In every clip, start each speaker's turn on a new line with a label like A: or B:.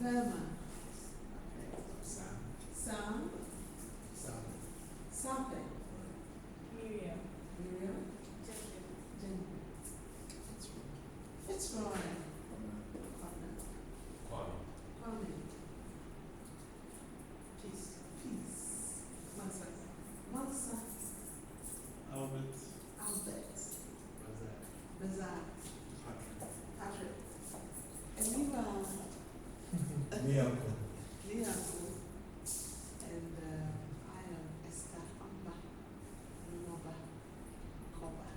A: Velma. Okay. Sam. Sape.
B: Miriam.
A: Jen. Fitzroy. Kwame. Peace. Mansa.
C: Albert.
A: Bazar. Patrick. Eniva.
C: Miyako.
A: Liaku. And I am Esther Amba. Noba. Koba.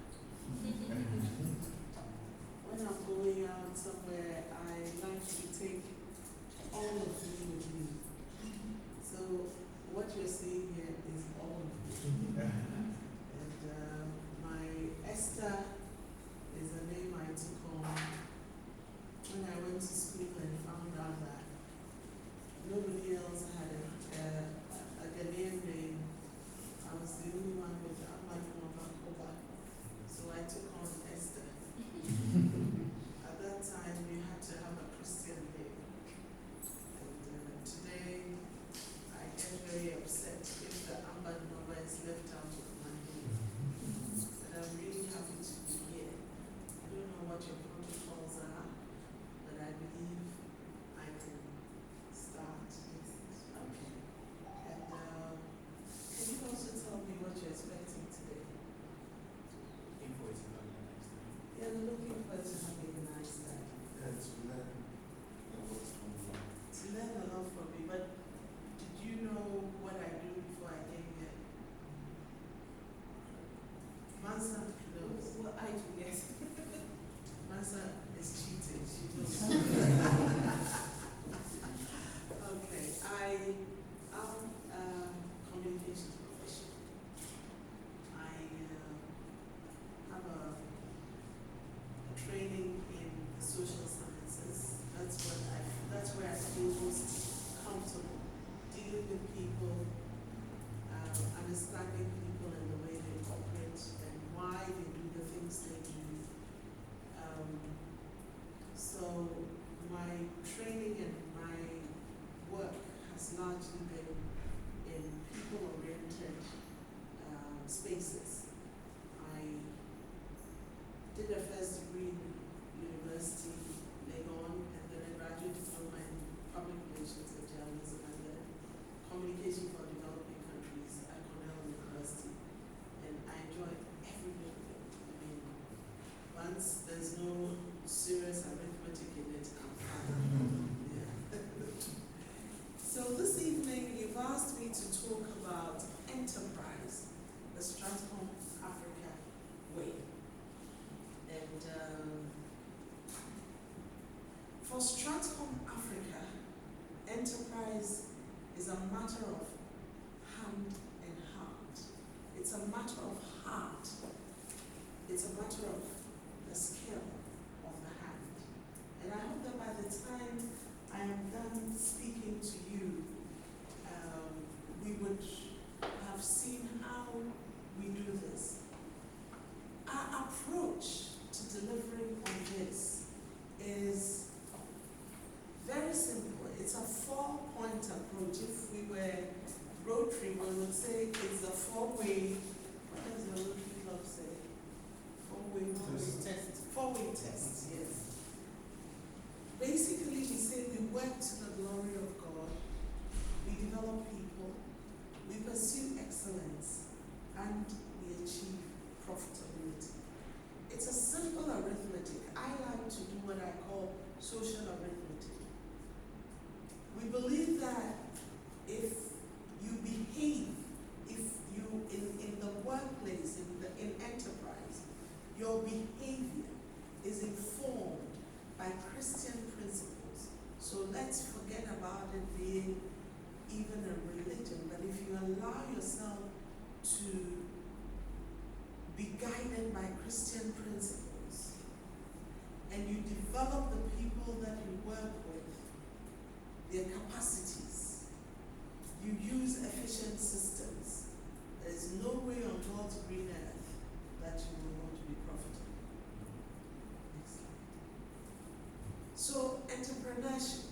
A: When I'm going out somewhere, I like to take all of you with me. So what you're seeing here is all of you. And my Esther is a name I took on when I went to school and found out that nobody else had a Ghanaian name. I was the only one with Amadou Koba. So I took on Esther. At that time, you had to have a Christian name. And today, I get very upset if the Amber number is left out of my name. But I'm really happy to be here. I don't know what your protocols are, but I believe I can start. Okay. And can you also tell me what you're expecting today? Yeah, I'm looking forward to having a nice time. To learn a lot from me, but did you know what I do before I came here? Mansa knows.
B: Well, I do, yes.
A: Mansa is cheating. She knows. Okay, I am a communications professional. I have a training in the social sciences. That's where I feel most comfortable dealing with people, understanding people and the way they operate and why they do the things they do. So my training and my work has largely been in people-oriented spaces. I did a first degree in university, Legon, and then a graduate diploma in public relations and journalism, and then communication for developing countries at Cornell University. And I enjoy every bit of it. I mean, once there's no serious arithmetic in it, I'm fine. Yeah. So this evening, you've asked me to talk about enterprise, the Stratcomm Africa way. And for Stratcomm Africa, enterprise is a matter of hand and heart. It's a matter of heart. It's a matter of the skill of the hand. And I hope that by the time I am done speaking to you, we would have seen how we do this. Our approach to delivering on this is very simple. It's a 4-point approach. If we were Rotary, we would say it's a 4-way, what does the Rotary Club say? 4-way test. 4-way test, yes. Basically, we say we work to the glory of God, we develop people, we pursue excellence, and we achieve profitability. It's a simple arithmetic. I like to do what I call social arithmetic. We believe that if you behave, if you, in the workplace, in enterprise, your behavior is informed by Christian principles. So let's forget about it being even a religion, but if you allow yourself to be guided by Christian principles, and you develop the people that you work with, their capacities, you use efficient systems, there's no way on God's green earth that you will not be profitable. Next slide. So entrepreneurship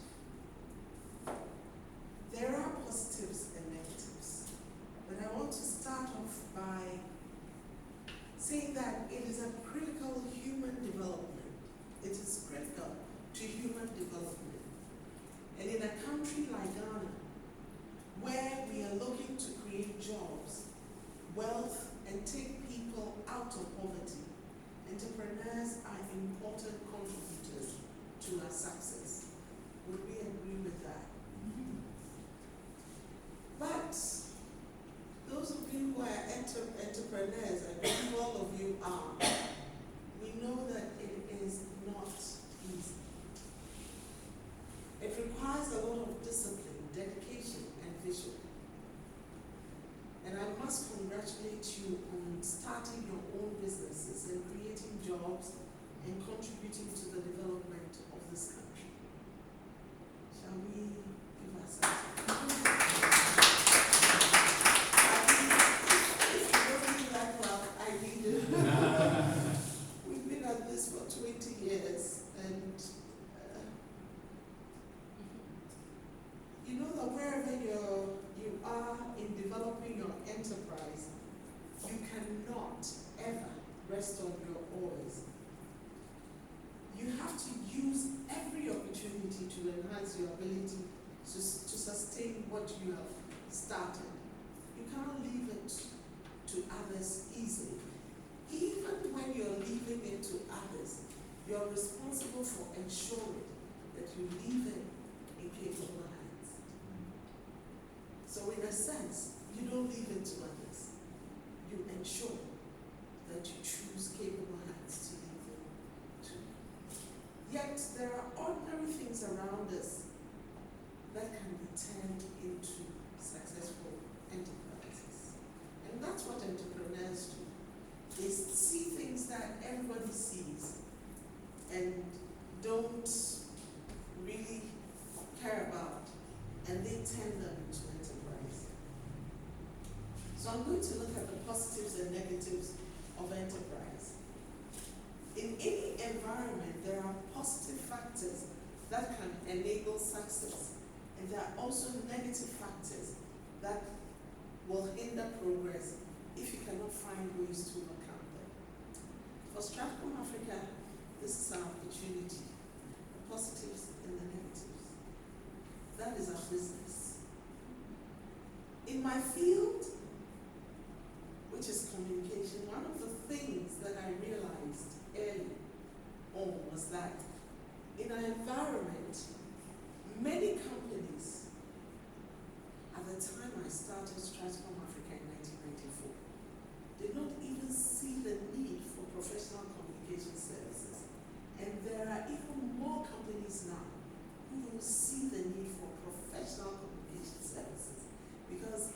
A: contributing to the development of this country. Shall we give ourselves a if you don't do that well, I need it. We've been at this for 20 years, and you know that wherever you are in developing your enterprise, you cannot ever rest on your oars. You have to use every opportunity to enhance your ability to sustain what you have started. You cannot leave it to others easily. Even when you're leaving it to others, you're responsible for ensuring that you leave it in capable hands. So in a sense, you don't leave it to others. You ensure that you choose capable hands to leave it to. Yet there are ordinary things around us that can be turned into successful enterprises. And that's what entrepreneurs do. They see things that everybody sees and don't really care about, and they turn them into enterprise. So I'm going to look at the positives and negatives of enterprise. In any environment, there are positive factors that can enable success, and there are also negative factors that will hinder progress if you cannot find ways to overcome them. For Stratcomm Africa, this is our opportunity, the positives and the negatives. That is our business. In my field, which is communication, one of the things that I realized early on was that in an environment, many companies, at the time I started Stratcomm Africa in 1994, did not even see the need for professional communication services. And there are even more companies now who don't see the need for professional communication services because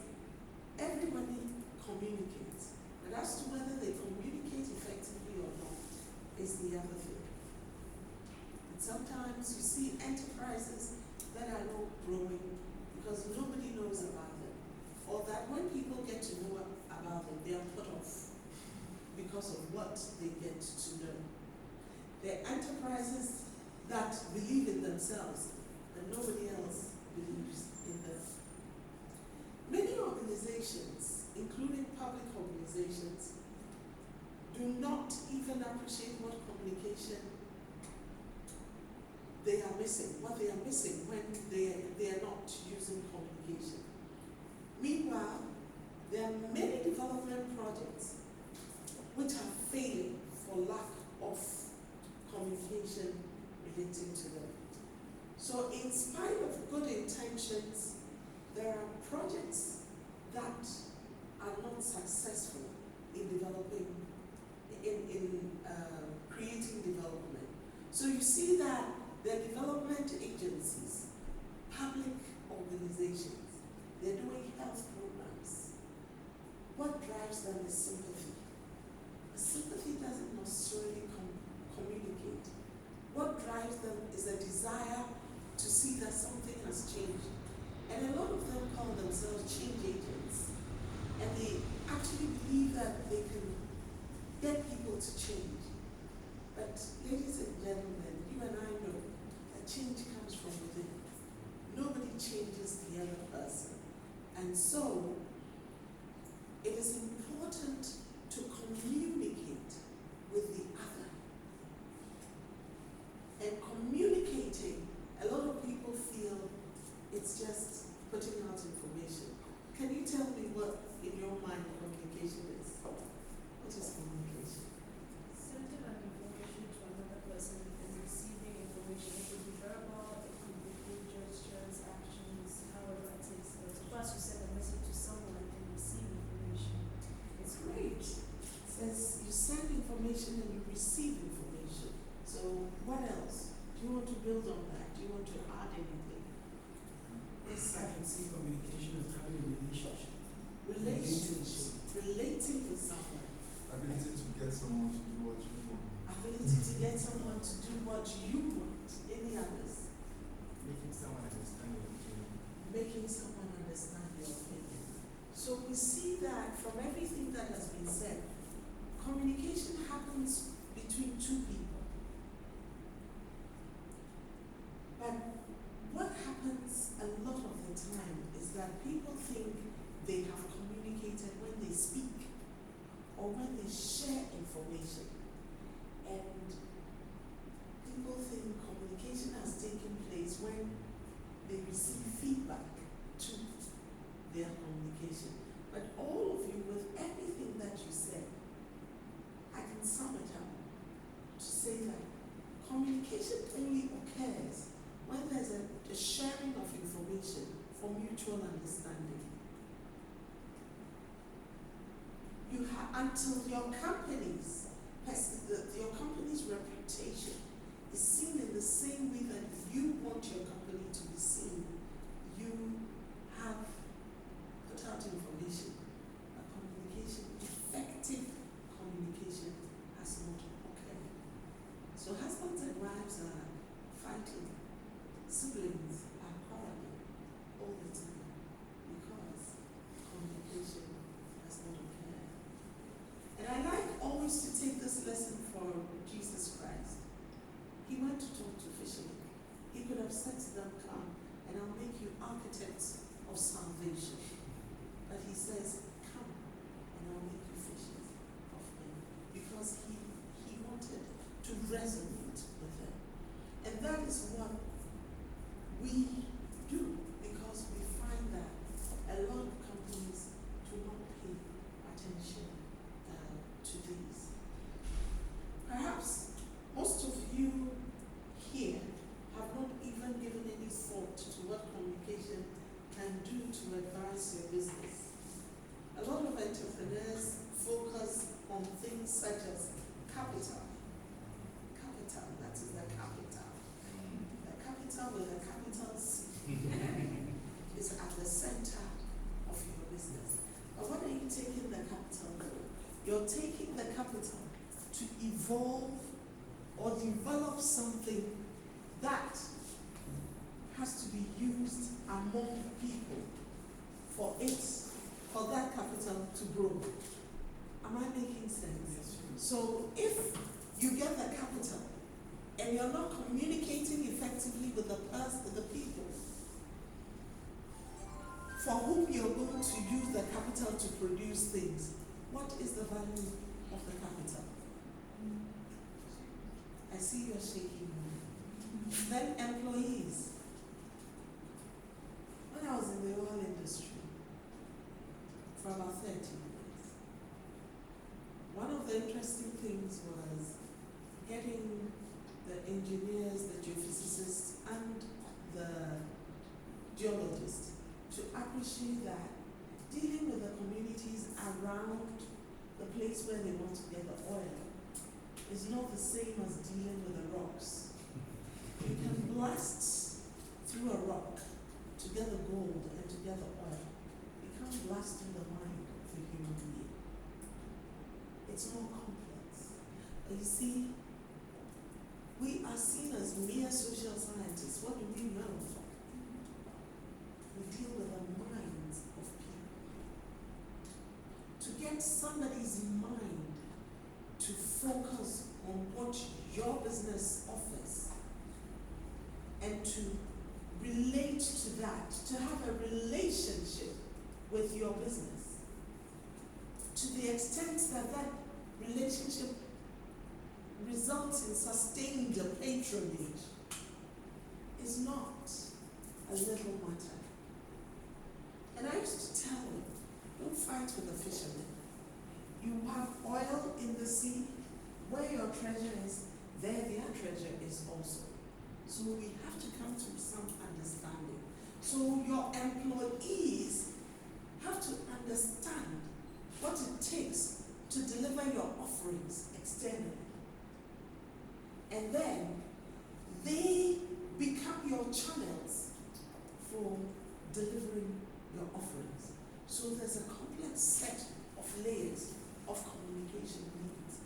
A: everybody communicates. But as to whether they communicate effectively or not is the other thing. And sometimes you see enterprises that are not growing because nobody knows about them. Or that when people get to know about them, they are put off because of what they get to know. They're enterprises that believe in themselves, but nobody else believes in them. Many organizations, including public organizations, do not even appreciate what communication they are missing, what they are missing when they are not using communication. Meanwhile, there are many development projects which are failing for lack of communication relating to them. So in spite of good intentions, there are projects that are not successful in developing, in creating development. So you see that the development agencies, public organizations, they're doing health programs. What drives them is sympathy. But sympathy doesn't necessarily communicate. What drives them is a desire to see that something has changed. And a lot of them call themselves change agents. And they actually believe that they can get people to change. But ladies and gentlemen, you and I know that change comes from within. Nobody changes the other person. And so, it is important to communicate with the other. And communicating, a lot of people feel it's just putting out information. Can you tell me what, in your mind, communication is? What is communication?
B: Sending an information to another person and receiving information. It could be verbal, it could be through gestures, actions, however it is. But first you send a message to someone and receive information.
A: It's great. It says you send information and you receive information. So what else? Do you want to build on that? Do you want to add anything? Yes,
D: I can see communication as having a relationship.
A: Relationship. Relating with someone.
C: Ability to get someone to do what you want.
A: Ability ability to get someone to do what you want, any others,
E: Making someone understand your opinion.
A: making someone understand your opinion. So we see that from everything that has been said, communication happens between two people. But what happens a lot of the time is that people think they have communicated when they speak or when they share information. And people think communication has taken place when they receive feedback to their communication. But all of you, with everything that you said, I can sum it up to say that communication only occurs when there's a sharing of information for mutual understanding. You until your company's reputation is seen in the same way that you want your company to be seen, you have put out information. A communication, effective communication has not occurred. So husbands and wives are fighting, siblings are quarreling all the time because communication has not occurred. And I like always to take this lesson for Jesus Christ. He went to talk to fishermen. He could have said to them, come, and I'll make you architects of salvation. But he says, come, and I'll make you fishers of men. Because he wanted to resonate with them. And that is what we do, because we find that a lot of companies do not pay attention to these. Perhaps most of you here have not even given any thought to what communication can do to advance your business. A lot of entrepreneurs focus on things such as capital. Capital, that is the capital. The capital with a capital C is at the center of your business. But what are you taking the capital for? You're taking the capital to evolve or develop something that has to be used among people for that capital to grow. Am I making sense? So if you get the capital and you're not communicating effectively with the people for whom you're going to use the capital to produce things, what is the value of the capital? I see you're shaking. Then employees. When I was in the oil industry for about 30 years, one of the interesting things was getting the engineers, the geophysicists, and the geologists to appreciate that dealing with the communities around the place where they want to get the oil is not the same as dealing with the rocks. You can blast through a rock to get the gold and to get the oil. You can't blast through the mind of a human being. It's more complex. But you see, we are seen as mere social scientists. What do we know? We deal with the minds of people. To get somebody's mind to focus on what your business offers and to relate to that, to have a relationship with your business, to the extent that that relationship results in sustained patronage, is not a little matter. And I used to tell them, don't fight with the fishermen. You have oil in the sea, where your treasure is, there their treasure is also. So we have to come to some understanding. So your employees have to understand what it takes to deliver your offerings externally. And then they become your channels for delivering your offerings. So there's a complex set of layers of communication needs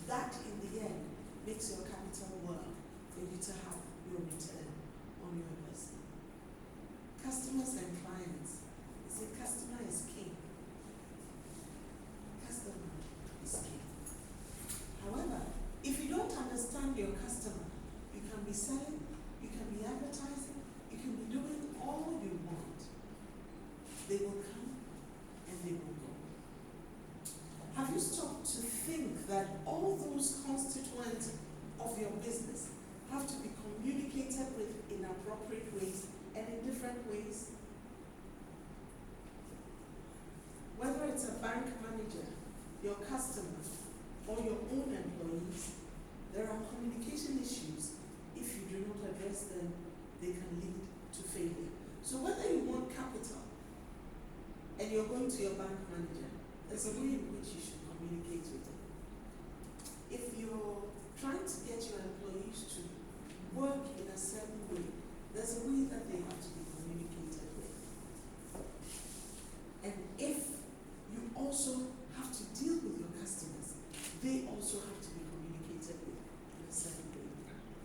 A: that in the end makes your capital work for you to have your return on your investment. Customers and clients. They say customer is king. Customer is king. However, if you don't understand your customer, you can be selling, you can be advertising, you can be doing all you want. They will come and they will go. Have you stopped to think that all those constituents of your business have to be communicated with in appropriate ways and in different ways? Whether it's a bank manager, your customer, or your own employees, there are communication issues. If you do not address them, they can lead to failure. So whether you want capital and you're going to your bank manager, there's a way in which you should communicate with them. If you're trying to get your employees to work in a certain way, there's a way that they have to be communicated with. And if you also have to deal with your customers, they also have to be communicated with in a certain way.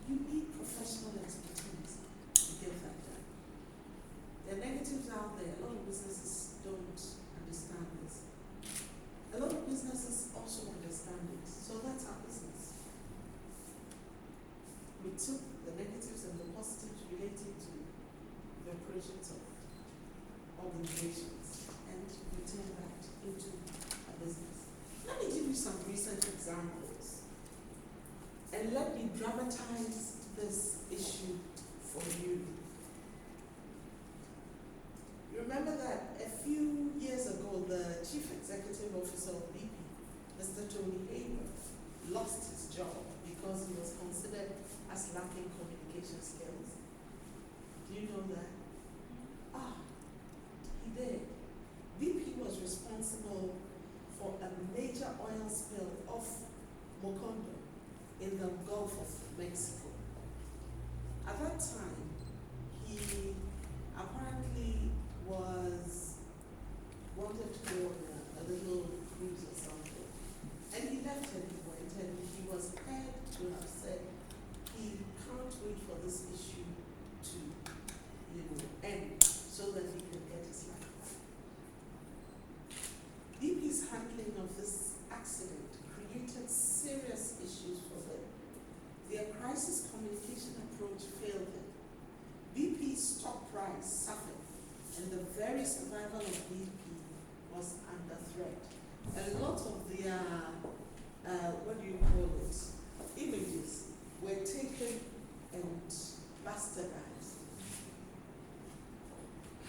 A: You need professional expertise to get that done. There are negatives out there. A lot of businesses don't understand this. A lot of businesses also understand it. So that's our business. We took the negatives and the positives relating to the operations of organizations and we turned that into a business. Let me give you some recent examples and let me dramatize this issue for you. You remember that a few years ago, the Chief Executive Officer of BP, Mr. Tony Hayworth, lost his job because he was considered as lacking communication skills. Do you know that? He did. BP was responsible for a major oil spill off Mocondo in the Gulf of Mexico. At that time, he apparently wanted to go on a little cruise or something. And he left and he went and he was heard to have said he can't wait for this issue to, end so that he can get his life back. BP's handling of this accident created serious issues for them. Their crisis communication approach failed them. BP's stock price suffered, and the very survival of BP was under threat. A lot of their, images were taken and bastardized.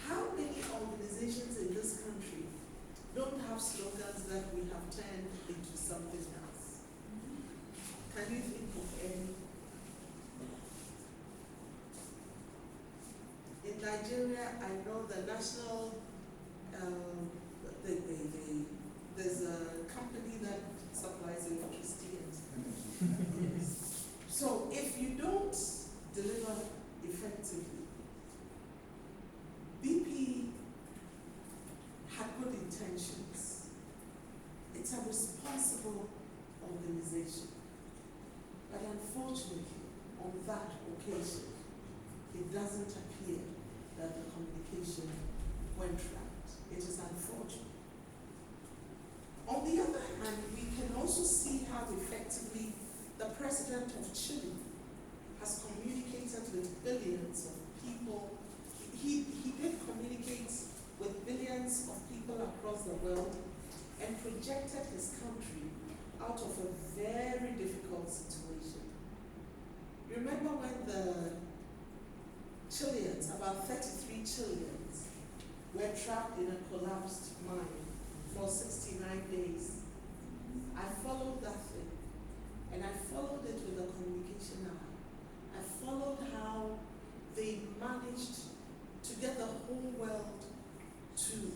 A: How many organizations in this country don't have slogans that we have turned into something else? Can you think of any? In Nigeria, I know the national, there's a company that supplies electricity. Yes. So if you don't deliver effectively, BP had good intentions. It's a responsible organization. But unfortunately, on that occasion, it doesn't appear that the communication went right. It is unfortunate. On the other hand, we can also see how effectively the president of Chile has communicated with billions of people. He did communicate with billions of people across the world and projected his country out of a very difficult situation. Remember when the Chileans, about 33 Chileans, were trapped in a collapsed mine for 69 days. I followed that thing, and I followed it with a communication eye. I followed how they managed to get the whole world to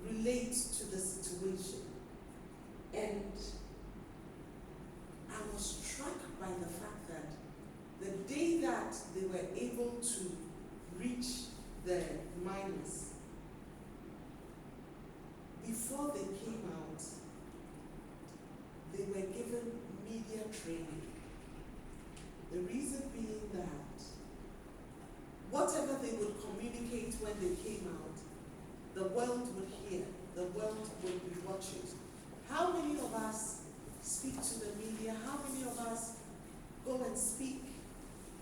A: relate to the situation. And I was struck by the fact that the day that they were able to reach the miners, before they came out, they were given media training. world would hear, the world would be watching. How many of us speak to the media? How many of us go and speak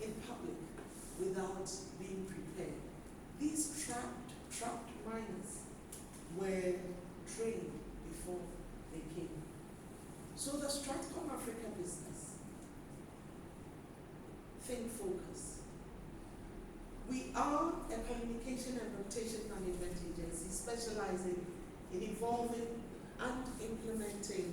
A: in public without being prepared? These trapped minds were trained before they came. So the Stratcomm Africa business, think focus. We are a communication and reputation management agency specializing in evolving and implementing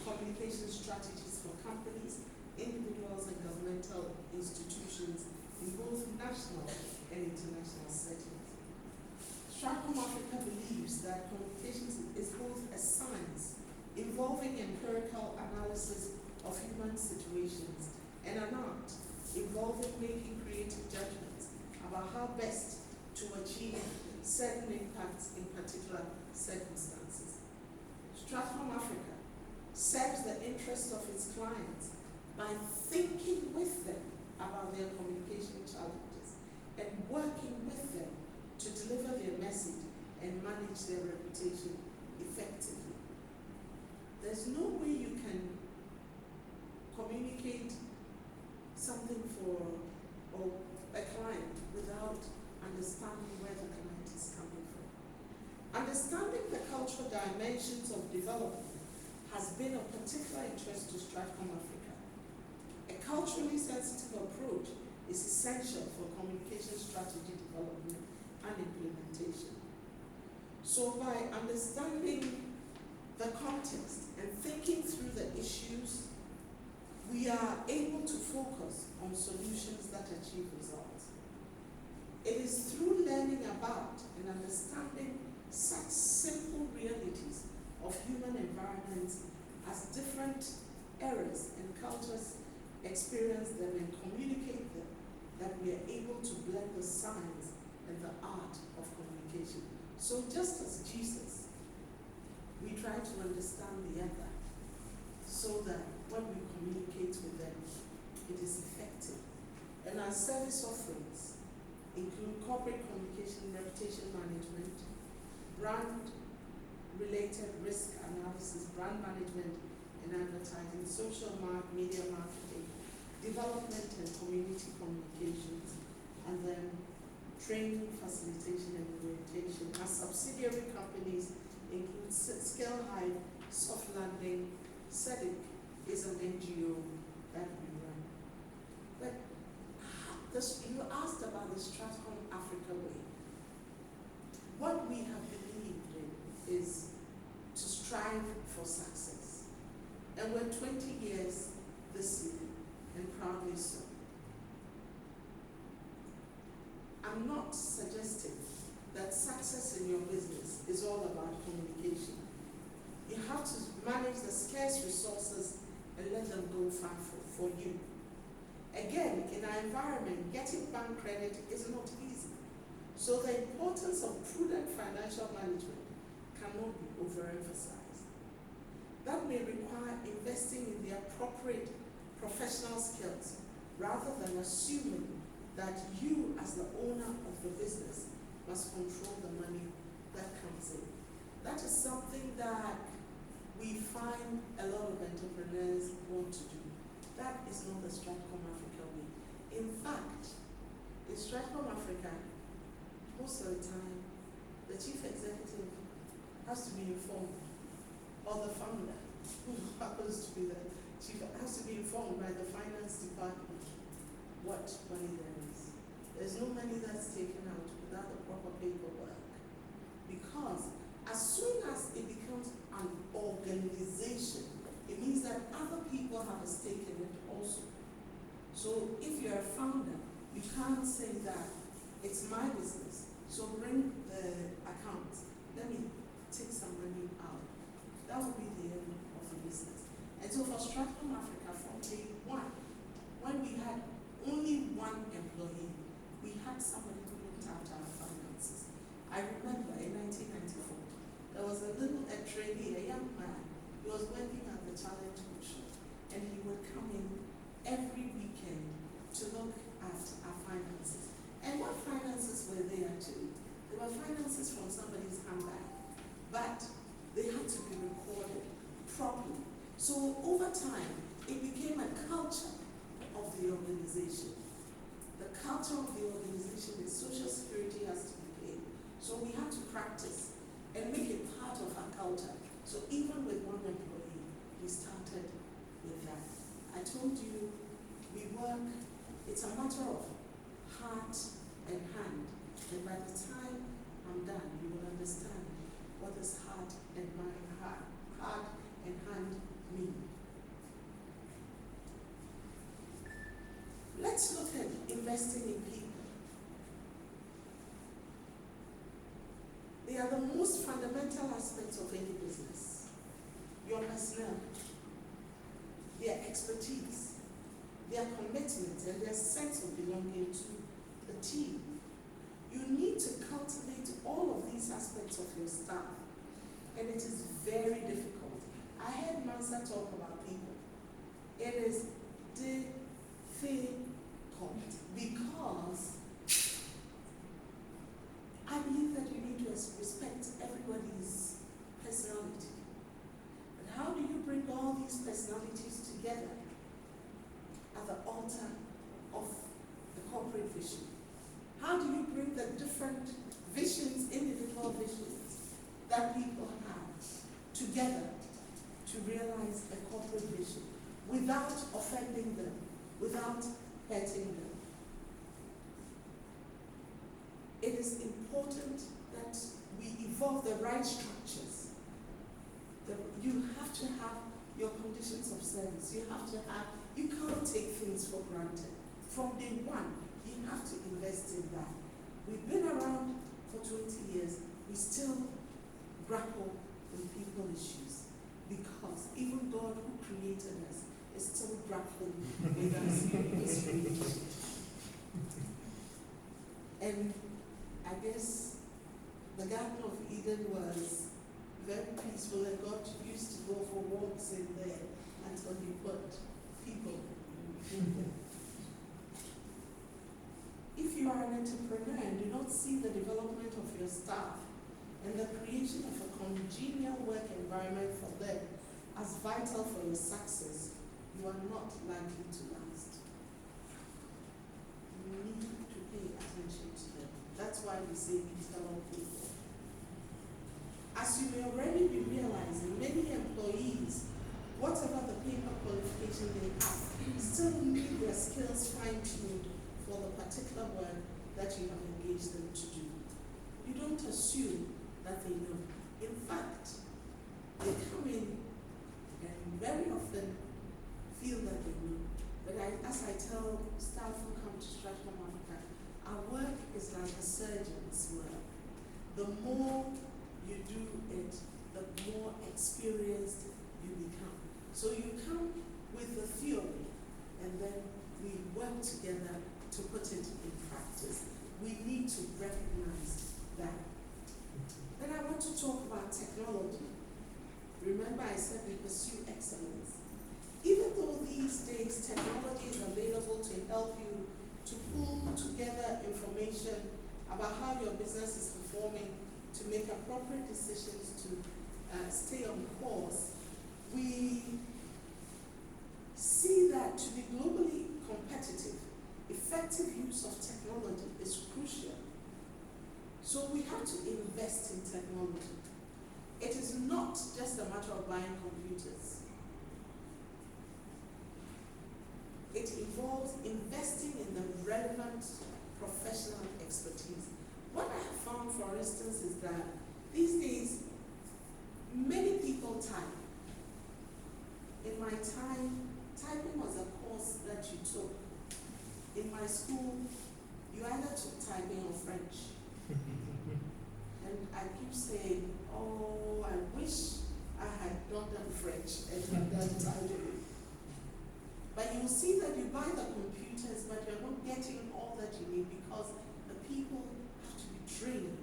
A: communication strategies for companies, individuals, and governmental institutions in both national and international settings. Stratcomm Africa believes that communications is both a science involving empirical analysis of human situations and an art involving making creative judgments about how best to achieve certain impacts in particular circumstances. Stratcomm Africa serves the interest of its clients by thinking with them about their communication challenges and working with them to deliver their message and manage their reputation effectively. There's no way you can communicate something for a client without understanding where the client is coming from. Understanding the cultural dimensions of development has been of particular interest to Stratcomm Africa. A culturally sensitive approach is essential for communication strategy development and implementation. So by understanding the context and thinking through the issues, we are able to focus on solutions that achieve results. It is through learning about and understanding such simple realities of human environments as different eras and cultures experience them and communicate them that we are able to blend the science and the art of communication. So just as Jesus, we try to understand the other so that when we communicate with them, it is effective. And our service offerings include corporate communication, reputation management, brand-related risk analysis, brand management and advertising, social media marketing, development and community communications, and then training, facilitation, and orientation. Our subsidiary companies include Scale Hive, Soft Landing, SEDIC is an NGO that we run. But you asked about the Stratcomm Africa way. What we have believed in is to strive for success. And we're 20 years this year, and proudly so. I'm not suggesting that success in your business is all about communication. You have to manage the scarce resources and let them go far for you. Again, in our environment, getting bank credit is not easy. So the importance of prudent financial management cannot be overemphasized. That may require investing in the appropriate professional skills rather than assuming that you as the owner of the business must control the money that comes in. That is something that we find a lot of entrepreneurs want to do. That is not the Stratcomm Africa way. In fact, in Stratcomm Africa, most of the time, the chief executive has to be informed, or the founder, who happens to be the chief, has to be informed by the finance department what money there is. There's no money that's taken out without the proper paperwork. Because as soon as it becomes an organization, it means that other people have a stake in it also. So if you're a founder, you can't say that it's my business, so bring the accounts. Let me take some money out. That would be the end of the business. And so for Stratcomm Africa, from day one, when we had only one employee, we had somebody who looked after our finances. I remember in 1994, there was a trainee, a young man. He was working at the Challenge Bookshop, and he would come in every weekend to look at our finances. And what finances were they actually? They were finances from somebody's handbag, but they had to be recorded properly. So over time, it became a culture of the organization. The culture of the organization is Social Security has to be paid. So we have to practice and make it part of our culture. So even with one employee, we started with that. I told you, we work, it's a matter of heart and hand. And by the time I'm done, you will understand what does heart and mind, heart and hand mean. Let's look at investing in people. They are the most fundamental aspects of any business. Your personnel, their expertise, their commitment, and their sense of belonging to the team. You need to cultivate all of these aspects of your staff, and it is very difficult. I heard Mansa talk about people. It is difficult because I believe that you need to respect everybody's personality. But how do you bring all these personalities together at the altar of the corporate vision? How do you bring the different visions, individual visions that people have together to realize a corporate vision without offending them, without hurting them? It is important that we evolve the right structures. You have to have your conditions of service. You can't take things for granted. From day one, you have to invest in that. We've been around for 20 years. We still grapple with people issues because even God who created us is still grappling with us in his creation. And I guess the Garden of Eden was very peaceful, and God used to go for walks in there until he put people in there. If you are an entrepreneur and do not see the development of your staff and the creation of a congenial work environment for them as vital for your success, you are not likely to last. You need to pay attention to them. That's why we say internal people. As you may already be realizing, many employees, whatever the paper qualification they have, still need their skills fine-tuned for the particular work that you have engaged them to do. You don't assume that they know. In fact, they come in and very often feel that they know. But as I tell staff who come to Stratcomm Africa, our work is like a surgeon's work. The more you do it, the more experienced you become. So you come with the theory, and then we work together to put it in practice. We need to recognize that. Then I want to talk about technology. Remember I said we pursue excellence. Even though these days technology is available to help you to pull together information about how your business is performing, to make appropriate decisions, to stay on course, we see that to be globally competitive, effective use of technology is crucial. So we have to invest in technology. It is not just a matter of buying computers. It involves investing in the relevant professional expertise. What I have found, for instance, is that these days, many people type. In my time, typing was a course that you took. In my school, you either took typing or French. And I keep saying, oh, I wish I had not done French and had done typing. But you will see that you buy the computers, but you're not getting all that you need because the people have to be trained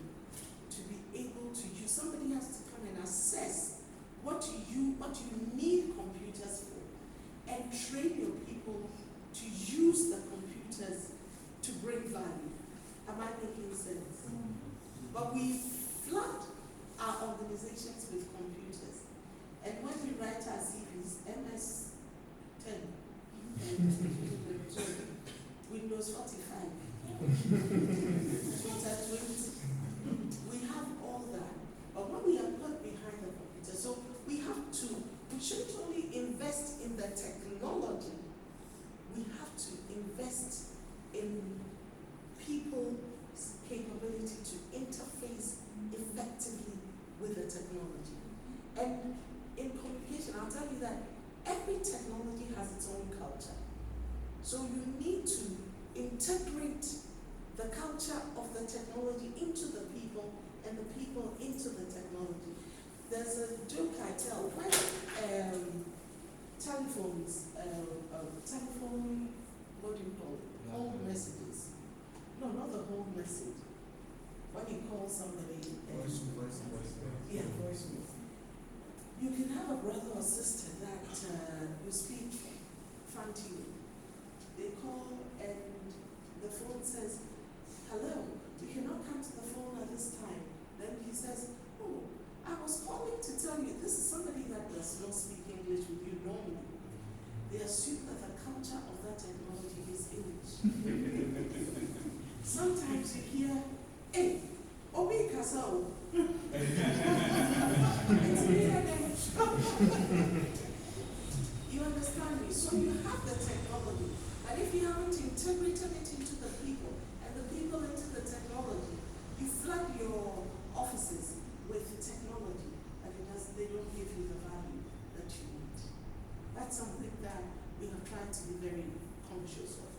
A: to be able to use. Somebody has to come and assess what you need computers for and train your people to use the computers to bring value. Am I making sense? But we flood our organizations with computers. And when we write our CVs, MS 10, and Windows 45, Twitter 20, we have all that. But when we are put behind the computer, so we shouldn't only invest in the technology, we have to invest in people's capability to interface effectively with the technology. And in communication, I'll tell you that every technology has its own culture. So you need to integrate the culture of the technology into the people and the people into the technology. There's a joke I tell when telephone, what do you call it? Home messages. No, not the whole message. When you call somebody, yeah, voicemail. You can have a brother or sister that you speak fancy with. They call and the phone says, "Hello, you cannot come to the phone at this time." Then he says, "Oh, I was calling to tell you this is somebody that does not speak English with you normally." They assume that the culture of that technology is English. Sometimes you hear, "Hey, Obi Kasao." It's me again. You understand me? So you have the technology, and if you haven't integrated it into the people and the people into the technology, you flood your offices with technology, and they don't give you the value that you need. That's something that we have tried to be very conscious of.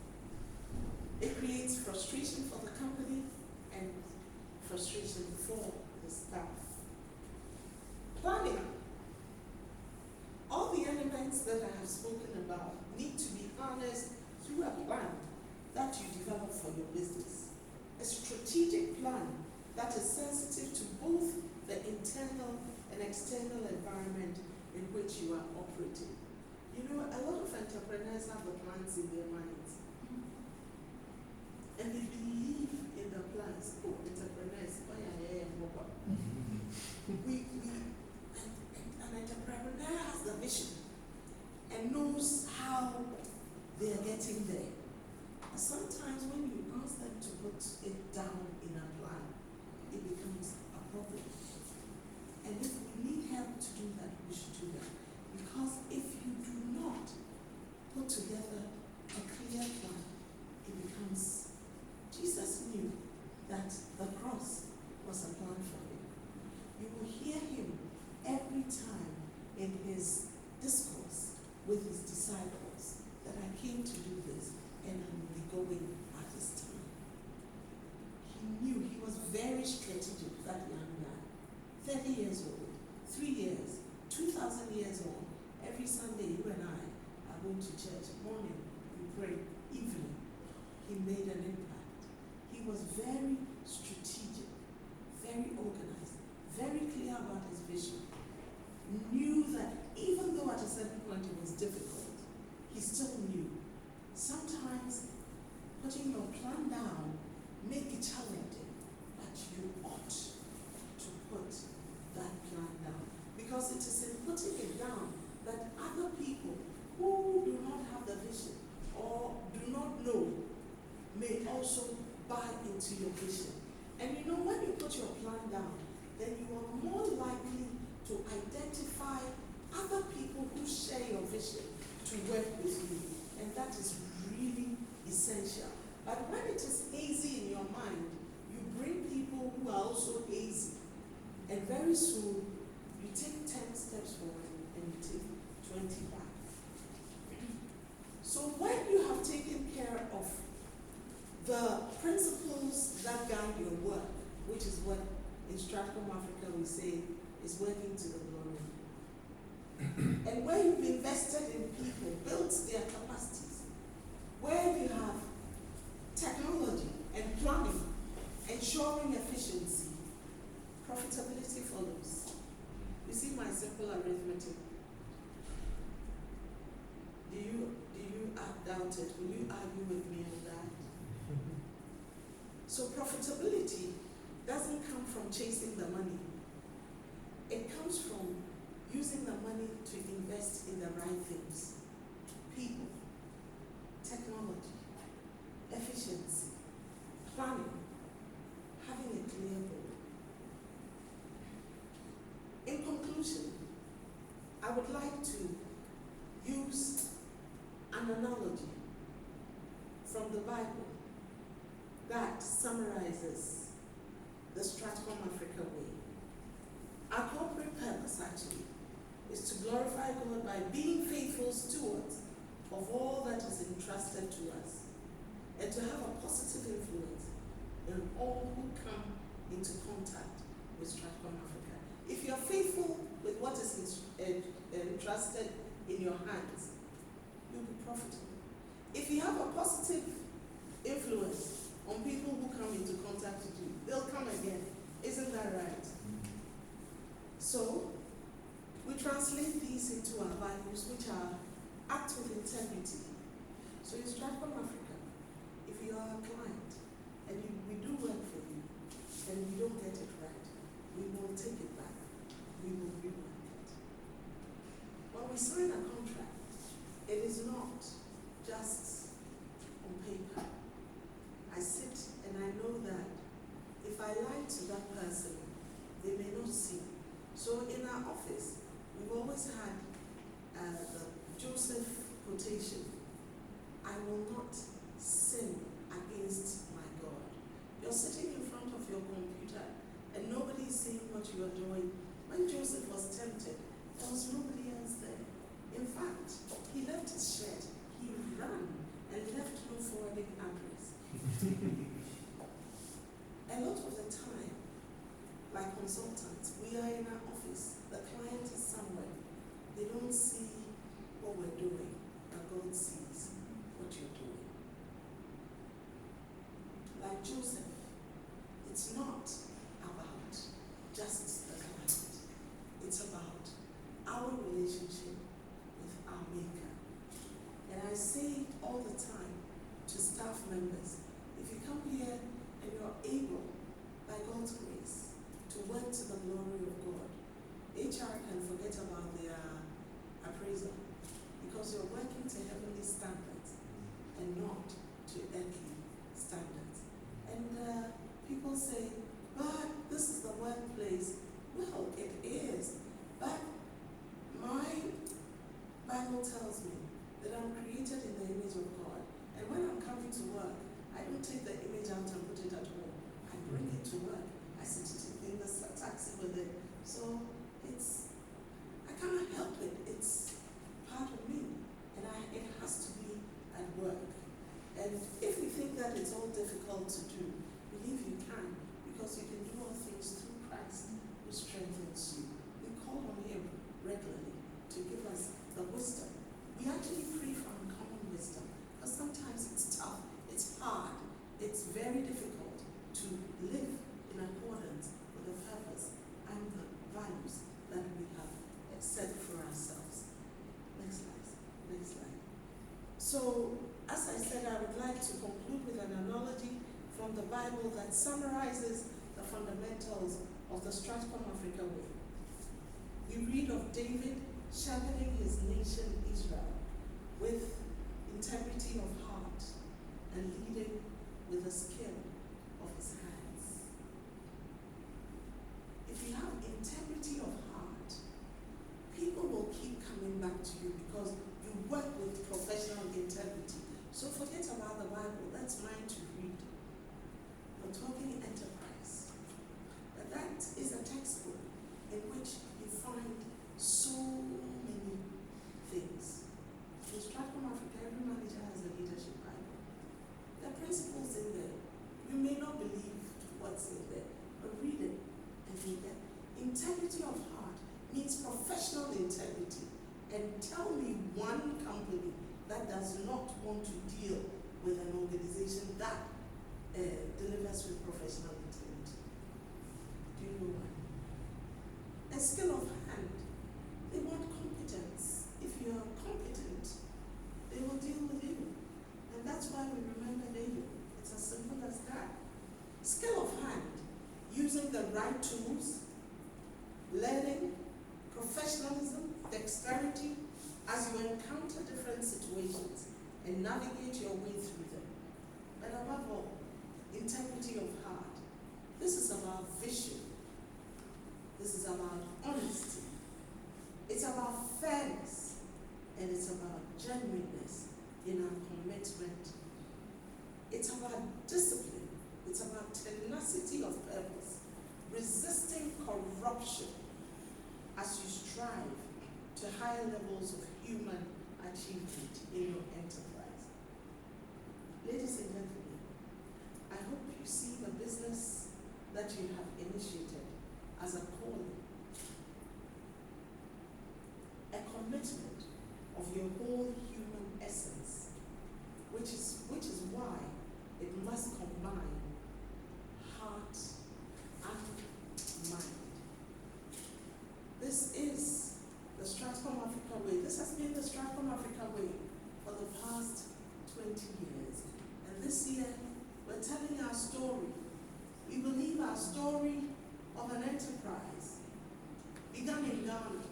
A: It creates frustration for the company and frustration for the staff. Planning. All the elements that I have spoken about need to be harnessed through a plan that you develop for your business. A strategic plan that is sensitive to both the internal and external environment in which you are operating. You know, a lot of entrepreneurs have the plans in their minds. And they believe in the plans. Oh, entrepreneurs, an entrepreneur has the vision and knows how they are getting there. But sometimes when you ask them to put it down in a plan, it becomes a problem. And if we need help to do that, we should do that. Because if you do not put together a clear plan, it becomes, Jesus knew that the cross was a plan for him. You will hear him every time in his discourse with his disciples that I came to do this and I will be going at this time. He knew, he was very strategic, that young man. 30 years old, 3 years, 2,000 years old. Every Sunday you and I are going to church. Morning, we pray. Evening, he made an impact. He was very strategic, very organized, very clear about his vision. Knew that even though at a certain point it was difficult, he still knew. Sometimes putting your plan down may be challenging, but you ought to put that plan down. Because it is in putting it down that other people who do not have the vision or do not know may also buy into your vision. And you know, when you put your plan down, then you are more likely to identify other people who share your vision to work with you. And that is really essential. But when it is hazy in your mind, you bring people who are also hazy. And very soon, you take 10 steps forward and you take 20 back. So when you have taken care of the principles that guide your work, which is what in Stratcomm Africa we say is working to the glory. And where you've invested in people, built their capacities, where you have technology and planning, ensuring efficiency, profitability follows. You see my simple arithmetic. Do you doubt it? Will you argue with me on that? So profitability doesn't come from chasing the money. It comes from using the money to invest in the right things. People, technology, efficiency, planning, having a clear goal. In conclusion, I would like to use an analogy from the Bible that summarizes the Stratcomm Africa way. Our corporate purpose actually is to glorify God by being faithful stewards of all that is entrusted to us and to have a positive influence in all who come into contact with Stratcomm Africa. If you are faithful with what is entrusted in your hands, you'll be profitable. If you have a positive influence on people who come into contact with you, they'll come again. Isn't that right? So, we translate these into our values, which are act with integrity. So in Stratcomm Africa, if you are a client and we do work for you and we don't get it right, we will take it back. We will rework it. When we sign a contract, it is not just on paper. I sit and I know that if I lie to that person, they may not see. So in our office, we've always had the Joseph quotation, I will not sin against my God. You're sitting in front of your computer and nobody is seeing what you are doing. When Joseph was tempted, there was nobody else there. In fact, he left his shed, he ran and left no forwarding address. A lot of the time, like consultants, we are in our office, the client is somewhere. They don't see what we're doing, but God sees what you're doing. Like Joseph, it's not about just the client. It's about our relationship with our Maker. And I say it all the time to staff members, if you come here and you're able, by God's grace, to work to the glory of God, HR can forget about their appraisal because you're working to heavenly standards and not to earthly standards. And people say, but this is the workplace. Well, it is, but my Bible tells me that I'm created in the image of God. And when I'm coming to work, I don't take the image out and put it at home. I bring it to work. I sit in the taxi with it. So I cannot help it. It's part of me. And it has to be at work. And if you think that it's all difficult to do, believe you can, because you can do all things through Christ who strengthens you. We call on him regularly to give us the wisdom. We actually pray for uncommon wisdom, because sometimes it's tough, it's hard, it's very difficult to live in accordance with the purpose and the values that we have set for ourselves. Next slide. Next slide. So, as I said, I would like to conclude with an analogy from the Bible that summarizes the fundamentals of the Stratcomm Africa way. We read of David shepherding his nation Israel with integrity of heart and leading with the skill of his hands. If you have integrity of heart, people will keep coming back to you because you work with professional integrity. So forget about the Bible, that's mine to read. We're talking enterprise. But that is a textbook in which you find so many things. In Stratcomm Africa, every manager has a leadership Bible. There are principles in there. You may not believe what's in there, but read it and read it. Integrity of heart means professional integrity. And tell me one company that does not want to deal with an organization that delivers with professional integrity. Do you know why? A skill of hand. They want competence. If you are competent, they will deal with you. And that's why we remember David. It's as simple as that. Skill of hand. You right tools, learning, professionalism, dexterity, as you encounter different situations and navigate your way through them. But above all, integrity of heart. This is about vision. This is about honesty. It's about fairness. And it's about genuineness in our commitment. It's about discipline. It's about tenacity of purpose, resisting corruption as you strive to higher levels of human achievement in your enterprise. Ladies and gentlemen, I hope you see the business that you have initiated as a calling, a commitment of your whole human essence, which is why it must combine heart and mind. This is the Stratcomm Africa way. This has been the Stratcomm Africa way for the past 20 years. And this year, we're telling our story. We believe our story of an enterprise began in Ghana,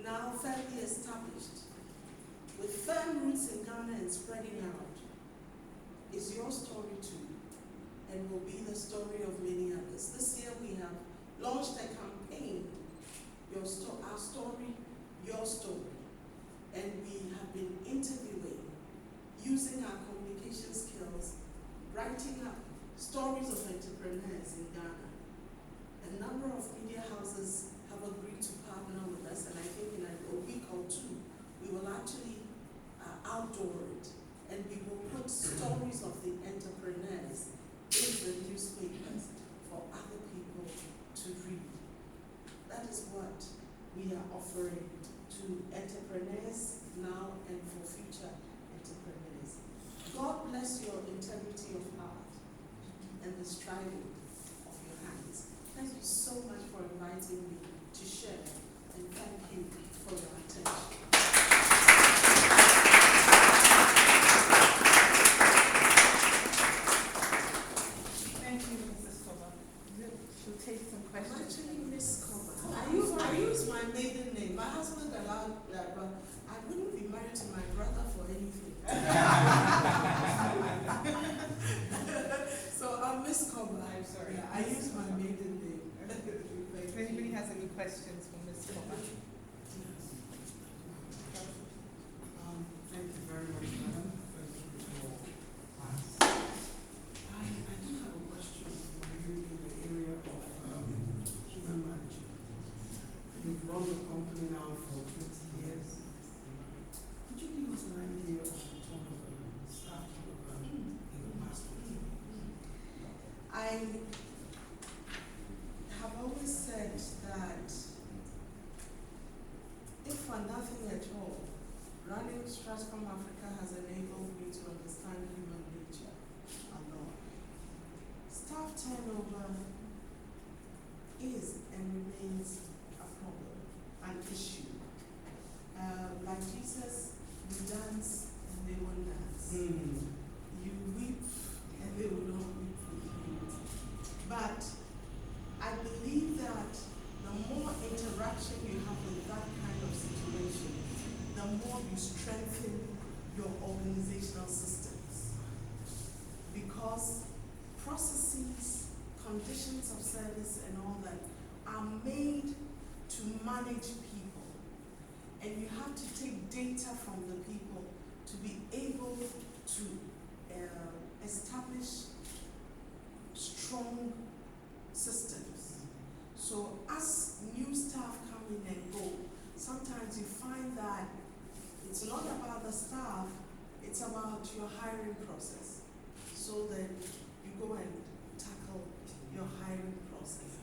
A: now firmly established, with firm roots in Ghana and spreading out, is your story too, and will be the story of many others. This year we have launched a campaign, our story, your story, and we have been interviewing, using our communication skills, writing up stories of entrepreneurs in Ghana. A number of media houses have agreed to partner with us, and I think in a week or two, we will actually outdoor it, and we will put stories of the entrepreneurs in the newspapers for other people to read. That is what we are offering to entrepreneurs now and for future entrepreneurs. God bless your integrity of heart and the striving of your hands. Thank you so much for inviting me to share, and thank you for your attention.
F: Thank you, Mrs. Koba. She'll take some
A: I'm
F: questions.
A: actually Miss Coba. I use my maiden name. My husband allowed that, but I wouldn't be married to my brother for anything. So I'm Miss Coba.
F: I'm sorry.
A: Yeah, I use my maiden name.
F: If anybody has any questions for Ms. Koba.
D: Thank you very much, madam. Thank you for class. I do have a question for you in the area of human management. You've run the company now for 20 years. Could you give us an idea of the turnover, staff turnover in the past 20 years?
A: I have always said that if for nothing at all, running Stratcomm Africa has enabled me to understand human nature a lot. Staff turnover is and remains a problem, an issue. Like Jesus, you dance and they will dance. You weep and they will not weep with you. But I believe that the more interaction you have with that kind of situation, the more you strengthen your organizational systems. Because processes, conditions of service, and all that are made to manage people. And you have to take data from the people to be able to establish strong systems. So as new staff come in and go, sometimes you find that it's not about the staff, it's about your hiring process. So that you go and tackle your hiring process.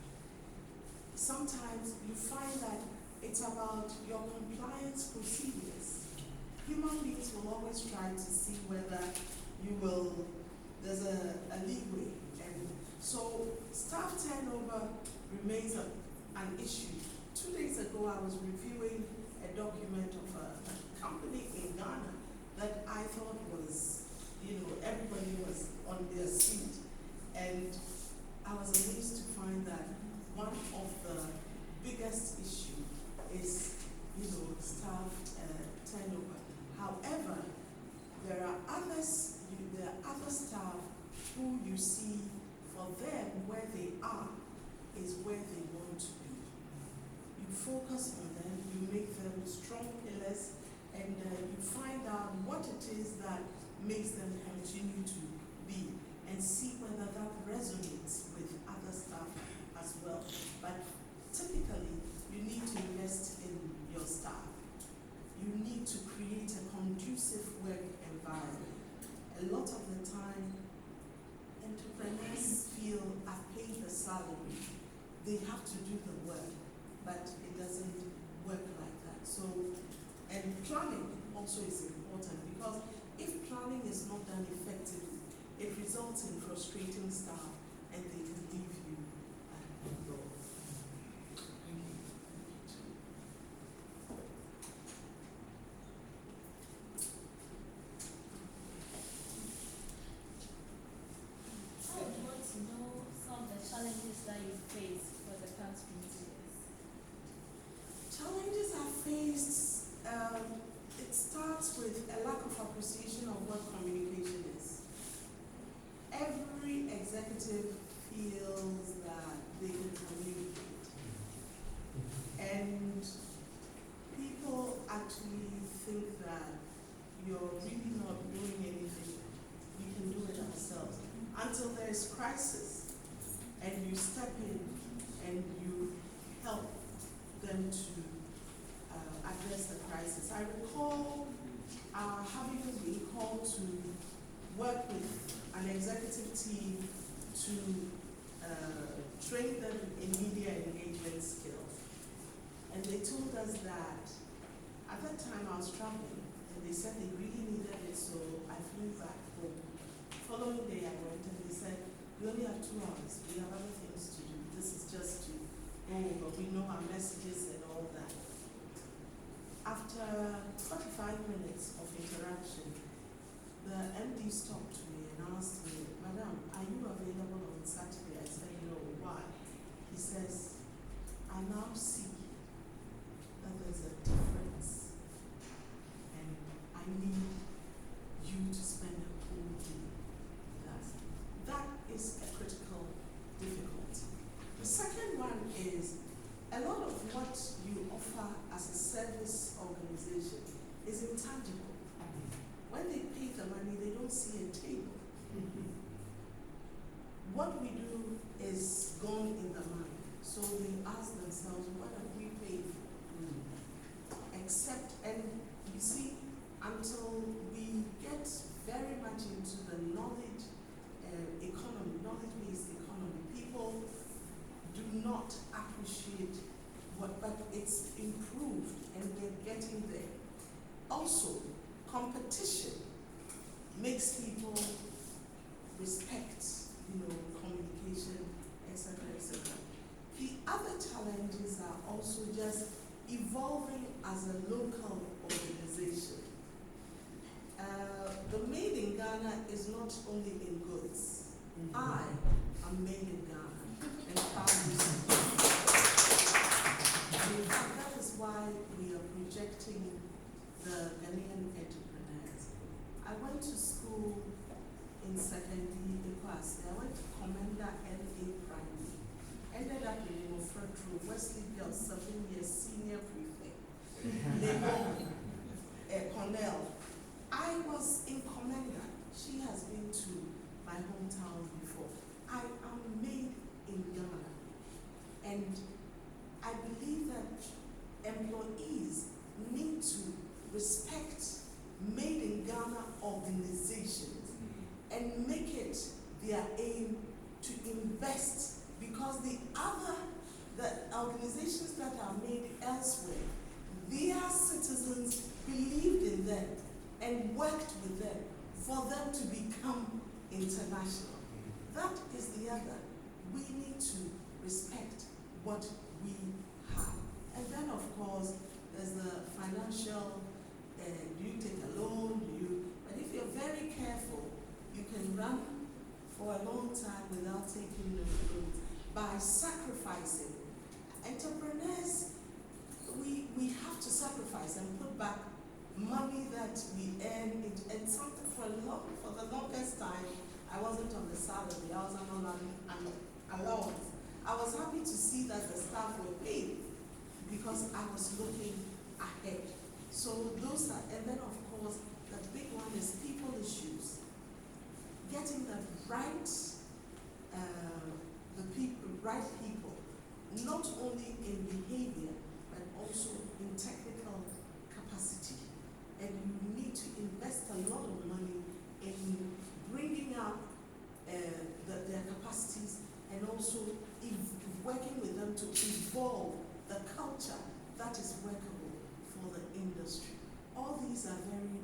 A: Sometimes you find that it's about your compliance procedures. Human beings will always try to see whether there's a leeway. And so staff turnover remains an issue. 2 days ago, I was reviewing a document of a company in Ghana that I thought was, everybody was on their seat. And I was
D: you see for them where they are is where they want to be. You focus on them, you make them strong pillars, and you find out what it is that makes them continue to be, and see whether that resonates with other staff as well. But typically, you need to invest in your staff. You need to create a conducive work environment. A lot of the time, entrepreneurs feel I've paid the salary, they have to do the work, but it doesn't work like that. So, and planning also is important, because if planning is not done effectively, it results in frustrating staff and they can leave you at the door. Thank you.
B: I would want to know some of the challenges that you face for the past 20 years.
D: Challenges I faced, it starts with a lack of appreciation of what communication is. Every executive feels that they can communicate. And people actually think that you're really not doing anything. We can do it ourselves. Until there's crisis, and you step in and you help them to address the crisis. I recall having been called to work with an executive team to train them in media engagement skills. And they told us that at that time I was traveling, and they said they really needed it, so I flew back home. Following day I went, and they said, we only have 2 hours, we have other things to do. This is just to go over, we know our messages and all that. After 45 minutes of interaction, the MD stopped me and asked me, Madam, are you available on Saturday? I said, no. Why? He says, I now see that there's a difference, and I need you to spend a whole day with us. That is a critical difficulty. The second one is a lot of what you offer as a service organization is intangible. When they pay the money, they don't see a table. What we do is gone in the mind. So they ask themselves, what have we paid for? Except, and you see, until we get very much into the knowledge economy, knowledge-based economy, people do not appreciate what, but it's improved and we're getting there. Also, competition makes people respect, communication, etc., etc. The other challenges are also just evolving as a local organization. The Made in Ghana is not only in goods. I am made in Ghana and proudly so. In fact, that is why we are projecting the Ghanaian entrepreneurs. I went to school in secondary class. I went to Commander N.A. Primary. Ended up in Mofretro, Wesley Girls, 7 years senior prefect. Cornell. I was in Commander. She has been to my hometown before. I am made in Ghana. And I believe that employees need to respect Made in Ghana organizations and make it their aim to invest, because the organizations that are made elsewhere, their citizens believed in them and worked with them for them to become international. That is the other. We need to respect what we have. And then, of course, there's the financial, do you take a loan? But if you're very careful, you can run for a long time without taking those loans by sacrificing. Entrepreneurs, we have to sacrifice and put back money that we earn, and something for the longest time, I wasn't on the
A: salary. I was on an allowance. I was happy to see that the staff were paid because I was looking ahead. So those are, and then of course, the big one is people issues. Getting the right, right people, not only in behavior, but also in technical capacity. And you need to invest a lot of money in bringing up their capacities and also working with them to evolve the culture that is workable for the industry. All these are very,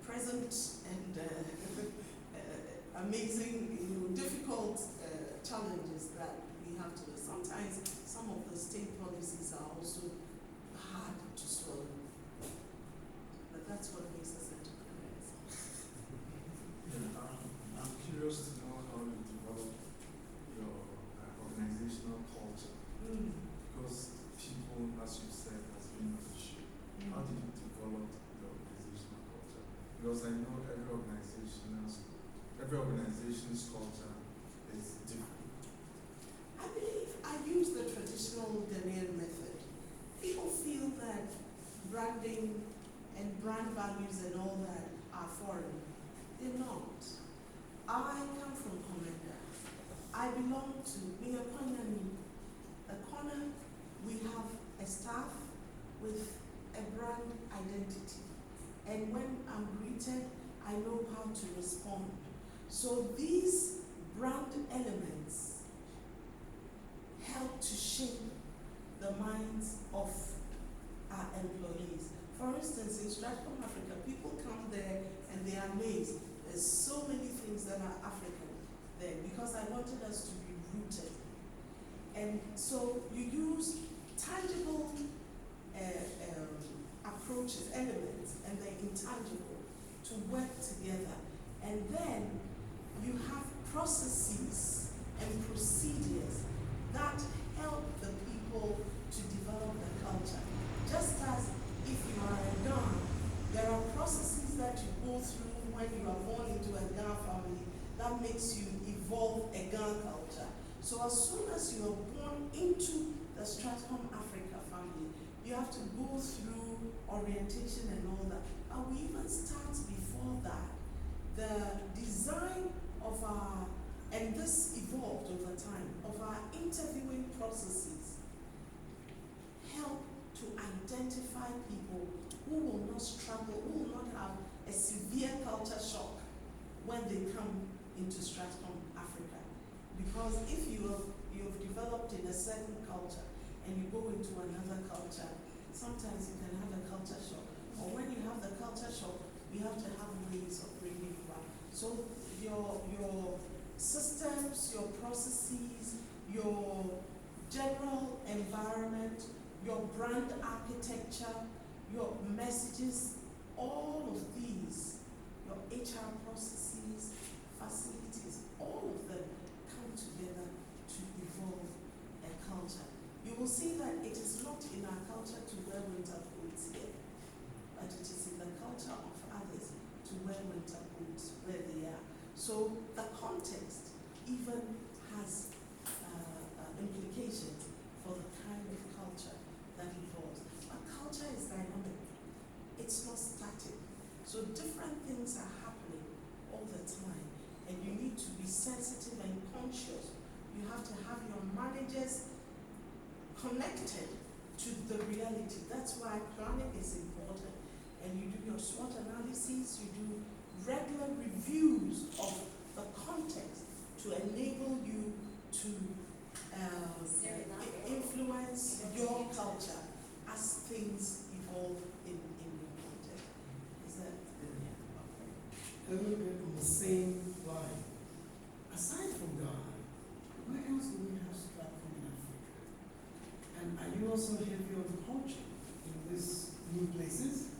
A: present and amazing, difficult challenges that we have to. Sometimes some of the state policies are also hard to swallow, but that's what makes us entrepreneurs.
C: I'm curious to know how you develop your organizational culture, because people, as you said, has been an issue. How did you develop the organizational culture? Because I know every organization's culture is different.
A: I believe I use the traditional Ghanaian method. People feel that branding and brand values and all that are foreign. They're not. I come from Commander. I belong to Miakwanyani. A corner, we have a staff with a brand identity. And when I'm greeted, I know how to respond. So these brand elements help to shape the minds of our employees. For instance, in Stratcomm Africa, people come there and they are amazed. There's so many things that are African there because I wanted us to be rooted. And so you use tangible approaches, elements, and they're intangible to work together. And then you have processes and procedures that help the people to develop the culture. Just as if you are a Ga, there are processes that you go through when you are born into a Ga family that makes you evolve a Ga culture. So as soon as you are born into the Stratcomm Africa family, you have to go through orientation and all that. And we even start before that. The design of our, and this evolved over time, of our interviewing processes help to identify people who will not struggle, who will not have a severe culture shock when they come into Stratcomm Africa. Because if you've developed in a certain culture and you go into another culture, sometimes you can have a culture shock. Or when you have the culture shock, you have to have ways of bringing it back. So your systems, your processes, your general environment, your brand architecture, your messages, all of these, your HR processes, facilities, all of them come together to evolve a culture. You will see that it is not in our culture to wear winter coats here, but it is in the culture of others to wear winter coats where they are. So the context even has implications for the kind of culture that evolves. But culture is dynamic. It's not static. So different things are happening all the time, and you need to be sensitive and conscious. You have to have your managers connected to the reality. That's why planning is important. And you do your SWOT analysis, you do regular reviews of the context to enable you to influence your culture as things evolve in your context. Is that?
D: A little bit on the same line. Aside from Ghana, where else do we have Stratcomm in Africa? And are you also heavy on culture in these new places?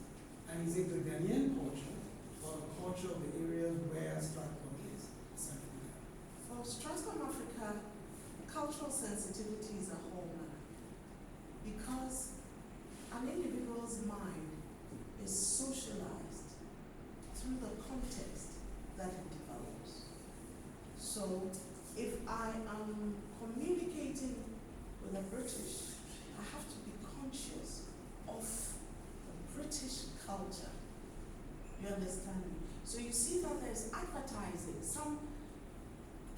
D: And is it the Ghanaian culture or the culture of the areas where Stratcomm is? Aside from that?
A: For Stratcomm Africa, cultural sensitivity is a hallmark because an individual's mind is socialized through the context that it develops. So if I am communicating with a British, I have to be conscious of the British culture. You understand me? So you see that there's advertising. Some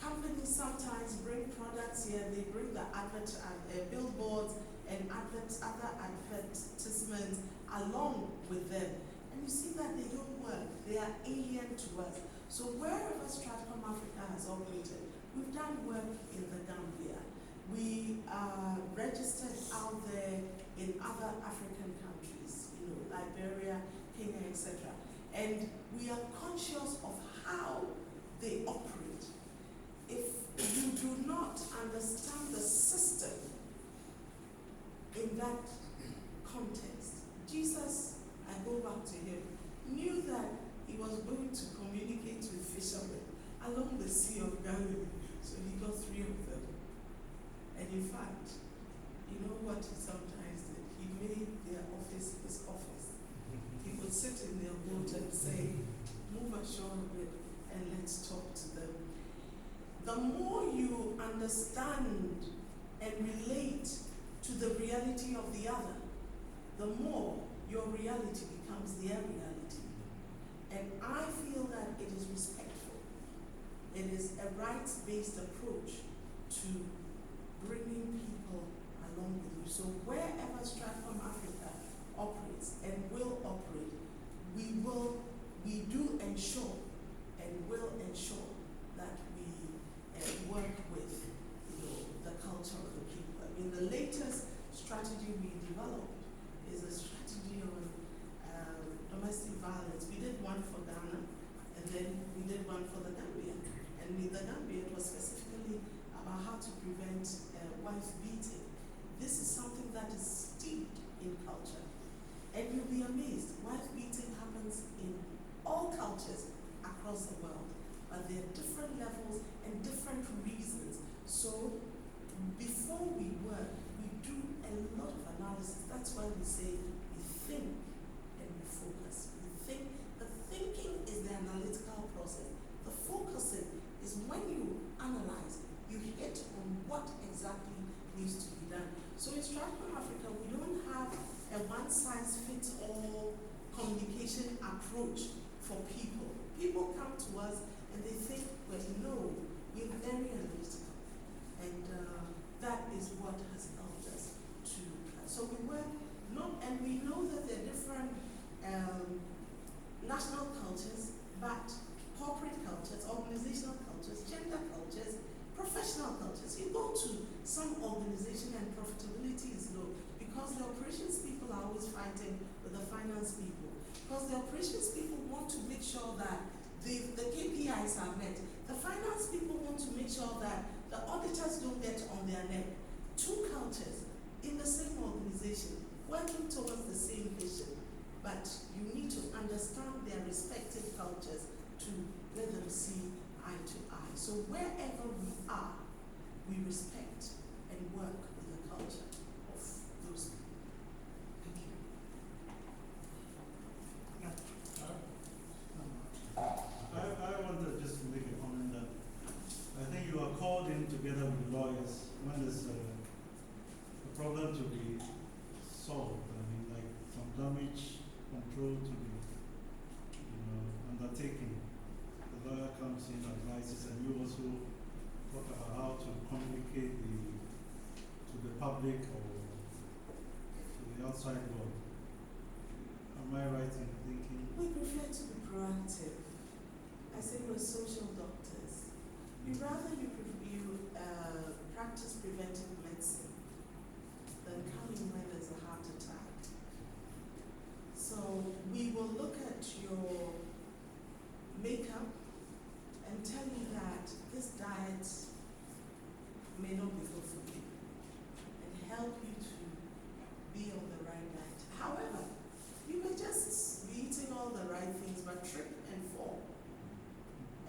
A: companies sometimes bring products here, they bring the billboards and other advertisements along with them. And you see that they don't work. They are alien to us. So wherever Stratcomm Africa has operated, we've done work in the Gambia. We are registered out there in other African countries, Liberia, Kenya, etc. And we are conscious of how they operate. If you do not understand the system in that context, Jesus, I go back to him, knew that he was going to communicate with fishermen along the Sea of Galilee. So he got 3 of them. And in fact, you know what he sometimes did? He made their office his office. He would sit in their boat and say, move ashore a bit and let's talk to them. The more you understand and relate to the reality of the other, the more your reality becomes their reality. And I feel that it is respectful. It is a rights-based approach to bringing people along with you. So wherever Stratcomm Africa operates and will operate, we do ensure and will ensure that we work with the culture of the people. I mean, the latest strategy we developed is a strategy on domestic violence. We did one for Ghana, and then we did one for the Gambia. And with the Gambia, it was specifically about how to prevent wife beating. This is something that is steeped in culture. And you'll be amazed, wife beating happens in all cultures across the world. But there are different levels and different reasons. So before we work, we do a lot of analysis. That's why we say we think and we focus. We think. The thinking is the analytical process. The focusing is when you analyze, you hit on what exactly needs to be done. So in Stratcomm Africa, we don't have a one-size-fits-all communication approach for people. People come to us and they think, well, no, we're very analytical. And that is what has helped us to. So we work, and we know that there are different national cultures, but corporate cultures, organizational cultures, gender cultures, professional cultures. You go to some organization and profitability is low because the operations people are always fighting with the finance people. Because the operations people want to make sure that the KPIs are met. The finance people want to make sure that the auditors don't get on their neck. Two cultures in the same organization, working towards the same vision. But you need to understand their respective cultures to let them see eye to eye. So wherever we are, we respect and work with the culture of those people. Thank you.
G: I want to just make a comment that I think you are called in together with lawyers when there's a problem to be solved. I mean, like some damage control to be, undertaken. The lawyer comes in, advises, and you also talk about how to communicate to the public or to the outside world. Am I right in thinking?
A: We prefer to be proactive. I say we're social doctors. We rather you practice preventive medicine than coming when there's a heart attack. So we will look at your makeup and tell you that this diet may not be good for you and help you to be on the right diet. However, you may just be eating all the right things but trip and fall.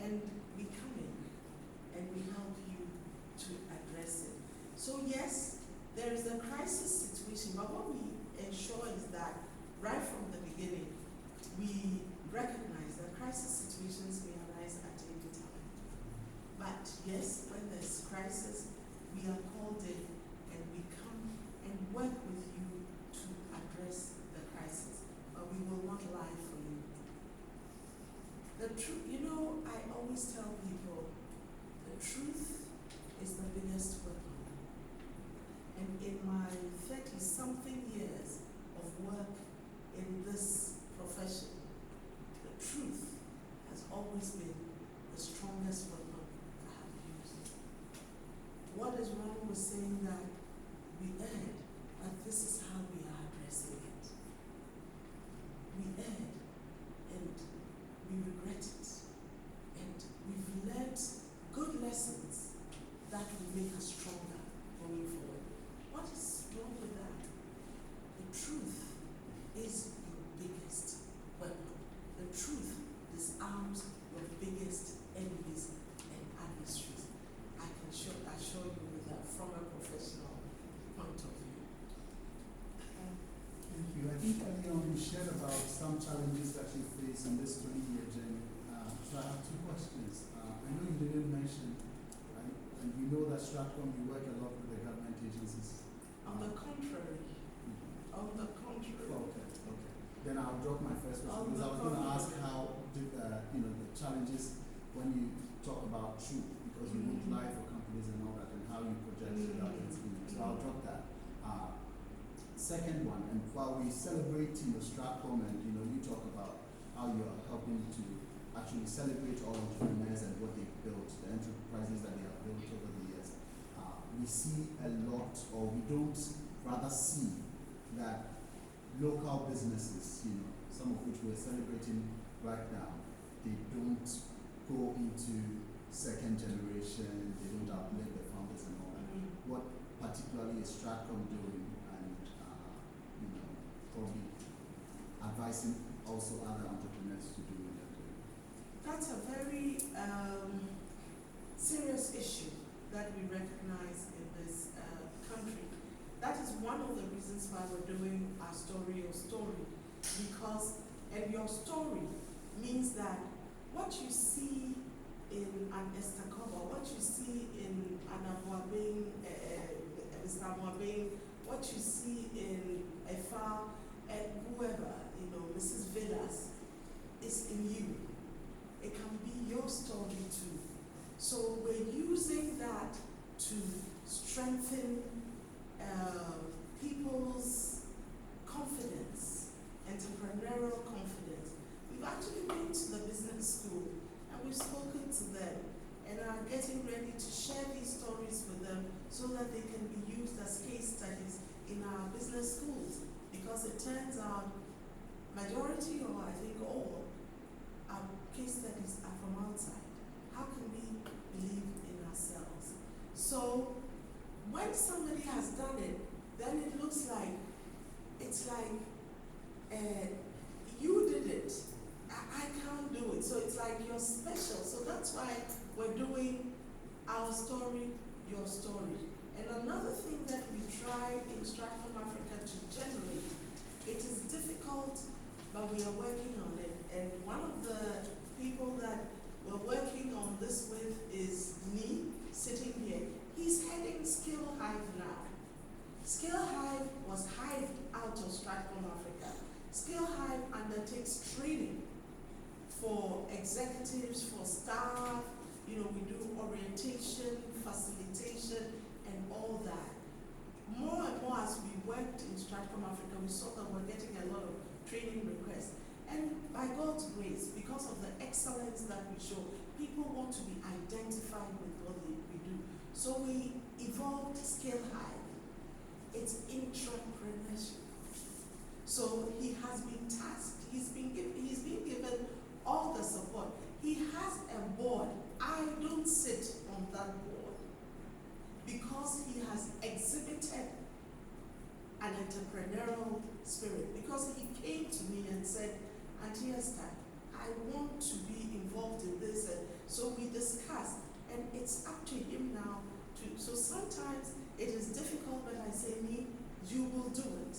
A: And we come in and we help you to address it. So yes, there is a crisis situation, but what we ensure is that right from the beginning, we recognize that crisis situations may arise at any time. But yes, when there's crisis, we are called in and we come and work with you to address the crisis, but we will not lie for you. The truth, I always tell people, the truth is the biggest weapon. And in my 30-something years of work in this profession, the truth has always been the strongest weapon I have used. What is wrong with saying that we erred, but this is how we are addressing it? We erred, and we regret it, and we've learned good lessons that will make us stronger going forward. What is wrong with that? The truth is your biggest weapon. The truth disarms your biggest enemies and adversaries. I can assure you with that from a professional point of view.
H: Thank you. I think earlier on you shared about some challenges that you face in this 20-year journey. So I have two questions. I know you didn't mention, right, and we know that Stratcomm, you work a lot with the government agencies.
A: On the contrary.
H: Okay. Then I'll drop my first question because I was going to ask how the challenges when you talk about truth, because you won't lie for companies and all that, and how you project that into. So I'll drop that. Second one, and while we celebrate Stratcomm, and you talk about how you're helping to actually celebrate all entrepreneurs and what they've built, the enterprises that they have built over the years, we see a lot, or we don't rather see that local businesses, some of which we're celebrating right now, they don't go into second generation, they don't outlive the founders and all that. What particularly is Stratcomm doing, and probably advising also other entrepreneurs to do what they're doing?
A: That's a very serious issue that we recognize in this country. That is one of the reasons why we're doing our story, your story, because, and your story means that what you see in an Stratcomm, what you see in an Abuabing, Mr. Abuabing, what you see in Efa, and whoever, Mrs. Villas, is in you. It can be your story too. So we're using that to strengthen people's confidence, entrepreneurial confidence. We've actually been to the business school and we've spoken to them and are getting ready to share these stories with them so that they can be used as case studies in our business schools, because it turns out majority, or I think all, our case studies are from outside. How can we believe in ourselves? So when somebody has done it, then it looks like, it's like, you did it, I can't do it. So it's like you're special. So that's why we're doing our story, your story. And another thing that we try in Stratcomm Africa to generate, it is difficult, but we are working on it. And one of the people that we're working on this with is me, sitting here. He's heading Skill Hive now. Skill Hive was hived out of Stratcomm Africa. Skill Hive undertakes training for executives, for staff. We do orientation, facilitation, and all that. More and more as we worked in Stratcomm Africa, we saw that we're getting a lot of training requests. And by God's grace, because of the excellence that we show, people want to be identified with what we do. So we evolved Skill Hive. It's intrapreneurship. So he has been tasked, he's been given all the support. He has a board. I don't sit on that board because he has exhibited an entrepreneurial spirit. Because he came to me and said, Auntie Esther, I want to be involved in this. And so we discussed, and it's up to him now to. So sometimes it is difficult, but I say, me, you will do it.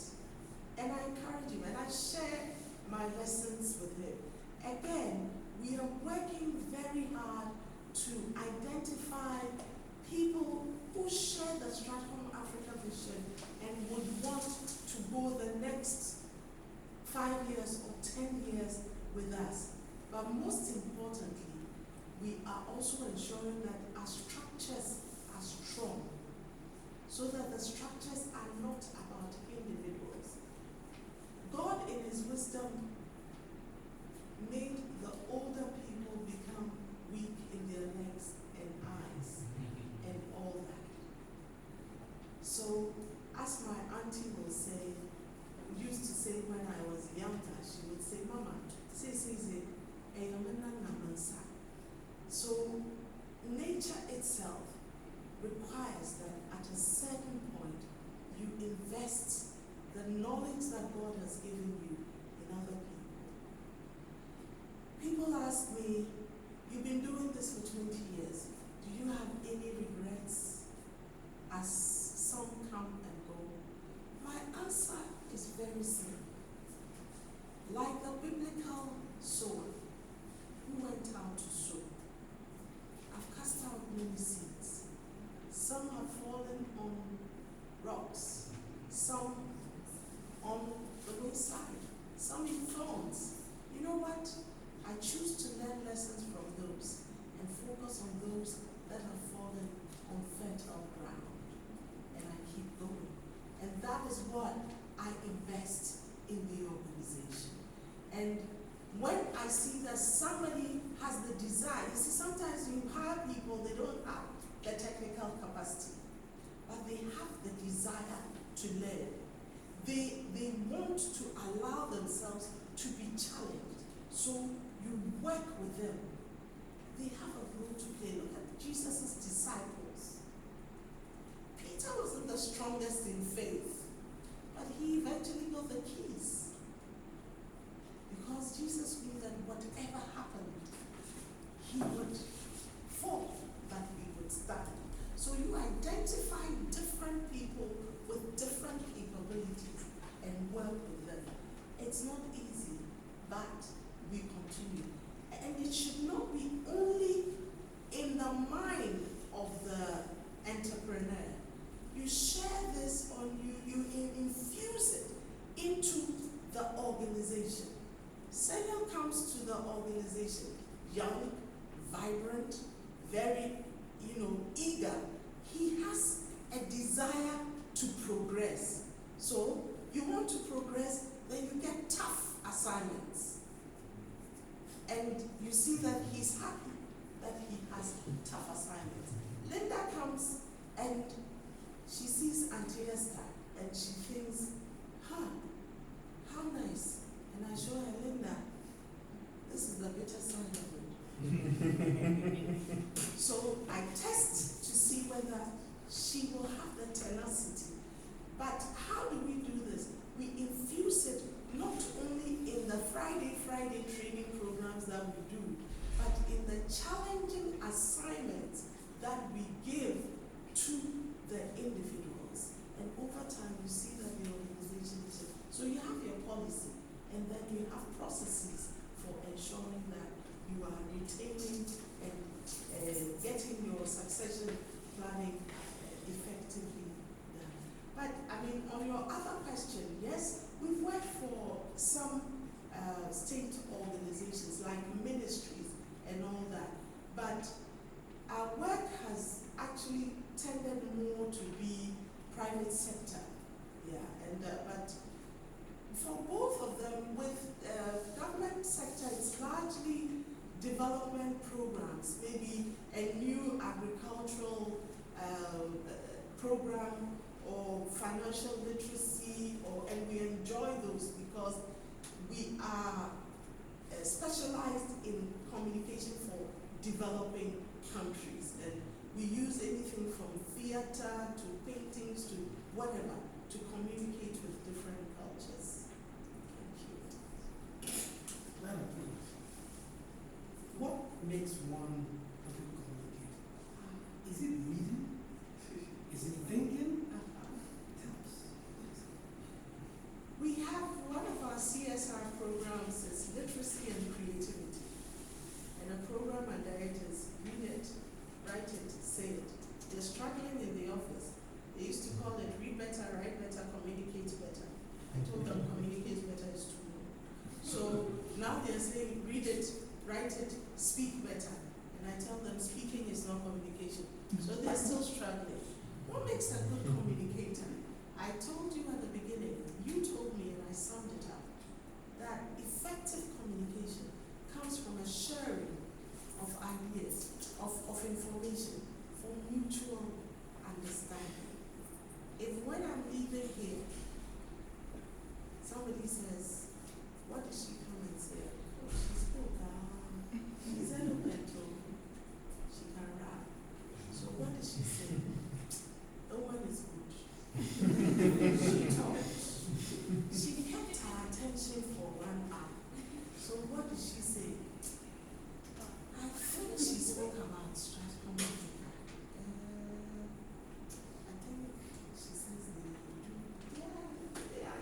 A: And I encourage him, and I share my lessons with him. Again, we are working very hard to identify people who share the Stratcomm Africa vision and would want to go the next 5 years or 10 years with us. But most importantly, we are also ensuring that our structures are strong, so that the structures are not about individuals. God, in His wisdom, made the older people become weak in their legs and eyes and all that. So, as my auntie will say, used to say when I was younger, she would say, Mama, say, so nature itself requires that at a certain point you invest the knowledge that God has given you in other people. People ask me, you've been doing this for 20 years, do you have any regrets as some come and go? My answer is very simple. Like the biblical sower who went out to sow, I've cast out many seeds. Some have fallen on rocks, some on the wayside, some in thorns. You know what? I choose to learn lessons from those and focus on those that have fallen on fertile ground. And I keep going. And that is what I invest in the organization. And when I see that somebody has the desire, you see, sometimes you hire people, they don't have the technical capacity, but they have the desire to learn. They want to allow themselves to be challenged. So you work with them. They have a role to play. Look at Jesus' disciples. Peter wasn't the strongest in faith, but he eventually got the keys. Because Jesus knew that whatever happened, he would fall, but he would stand. So you identify different people with different capabilities and work with them. It's not easy, but we continue. And it should not be only in the mind of the entrepreneur. You share this on you infuse it into the organization. Samuel comes to the organization young, vibrant, very, eager. He has a desire to progress. So you want to progress, then you get tough assignments. And you see that he's happy that he has tough assignments. Linda comes and she sees Auntie Esther and she thinks, how nice. And I show her, Linda, this is the bitter side of it. So I test to see whether she will have the tenacity. But how do we do this? We infuse it not only in the Friday training programs that we do, but in the challenging assignments that we give to the individuals. And over time, you see that the organization is. So you have your policy, and then you have processes for ensuring that you are retaining and getting your succession planning effectively done. But on your other question, yes, we've worked for some state organizations like ministries and all that, but our work has actually tended more to be private sector, but for both of them, with government sector, it's largely development programs, maybe a new agricultural program or financial literacy, and we enjoy those because we are specialized in communication for developing countries, and we use anything from theater to paintings to whatever to communicate with different cultures.
D: Madam, please. What makes one good communicator? Is it reading? Is it thinking? Tell us.
A: We have one of our CSR programs is literacy and creativity. And a program under it is read it, So they're still struggling. What makes a good communicator? I told you at the beginning, you told me and I summed it up, that effective communication comes from a sharing of ideas, of information, for mutual understanding. If when I'm leaving here, somebody says, what did she come and say? Oh, she spoke, she's eloquent, she can rap. So what did she say? No one is good. She talked. She kept her attention for 1 hour. So what did she say? I think she spoke about Stratcomm Story. I think she says they do. Yeah,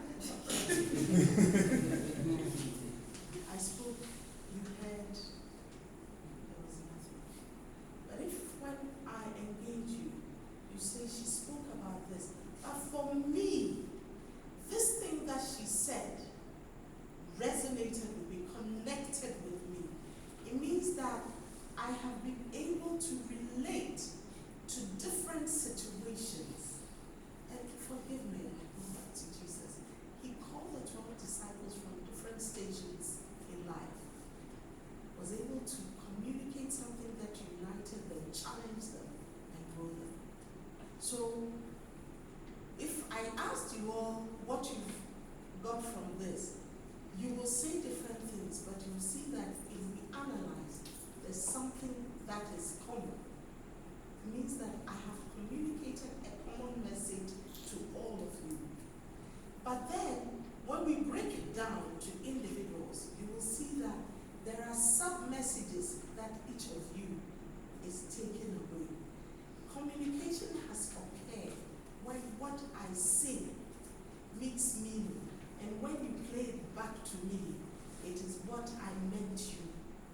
A: I spoke, you heard, there was nothing. But if when I engage you, you say she spoke about this, but for me, this thing that she said resonated with me, connected with me. It means that I have been able to relate to different situations. And forgive me, I go back to Jesus. He called the 12 disciples from different stations in life, was able to communicate something that united them, challenged them, and grow them. So, if I asked you all what you've got from this, you will say different things, but you will see that if we analyze, there's something that is common. It means that I have communicated a common message to all of you. But then, when we break it down to individuals, you will see that there are sub-messages that each of you is taking away. Communication has occurred when what I say makes meaning, and when you play it back to me, it is what I meant you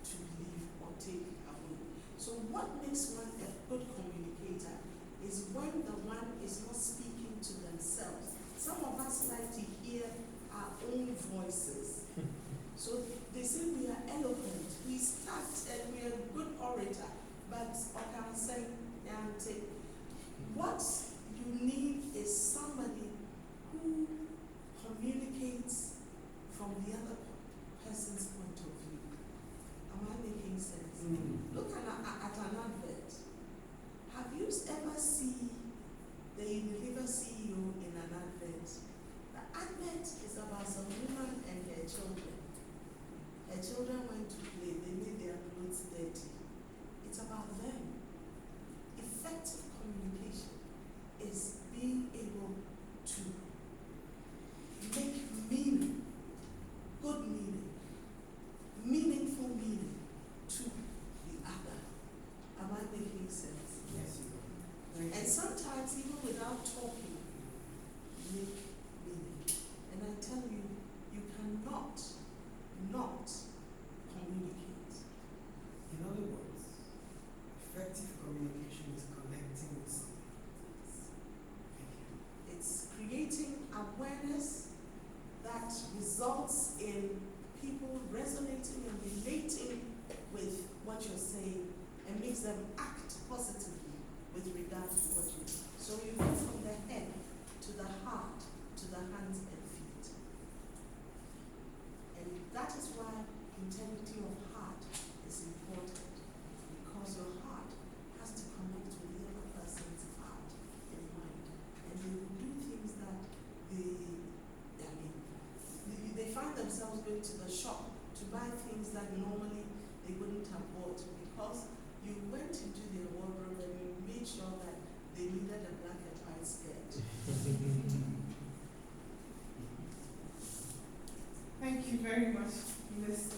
A: to believe or take away. So what makes one a good communicator is when the one is not speaking to themselves. Some of us like to hear our own voices. So they say we are eloquent, we start and we are a good orator, but what you need is somebody who communicates from the other person's point of view. Am I making sense? Look at an advert. Have you ever seen the Unilever CEO in an advert? The advert is about some woman and her children. Her children went to play, they made their clothes dirty. It's about them. Effective communication is being able to make meaning, good meaning, meaningful meaning to the other. Am I making sense?
D: Yes, you are.
A: And sometimes even without talking, make meaning. And I tell you, you cannot not communicate.
D: In other words, effective communication is connecting with someone.
A: It's creating awareness that results in people resonating and relating with what you're saying and makes them act positively with regard to what you do. So you go from the head to the heart to the hands and feet. And that is why integrity of heart is important, because your heart has to connect with the other person's heart and mind. And they will do things that they find themselves going to the shop to buy things that normally they wouldn't have bought, because you went into their wardrobe and you made sure that they needed a black and white skirt.
F: Thank you very much, Mr.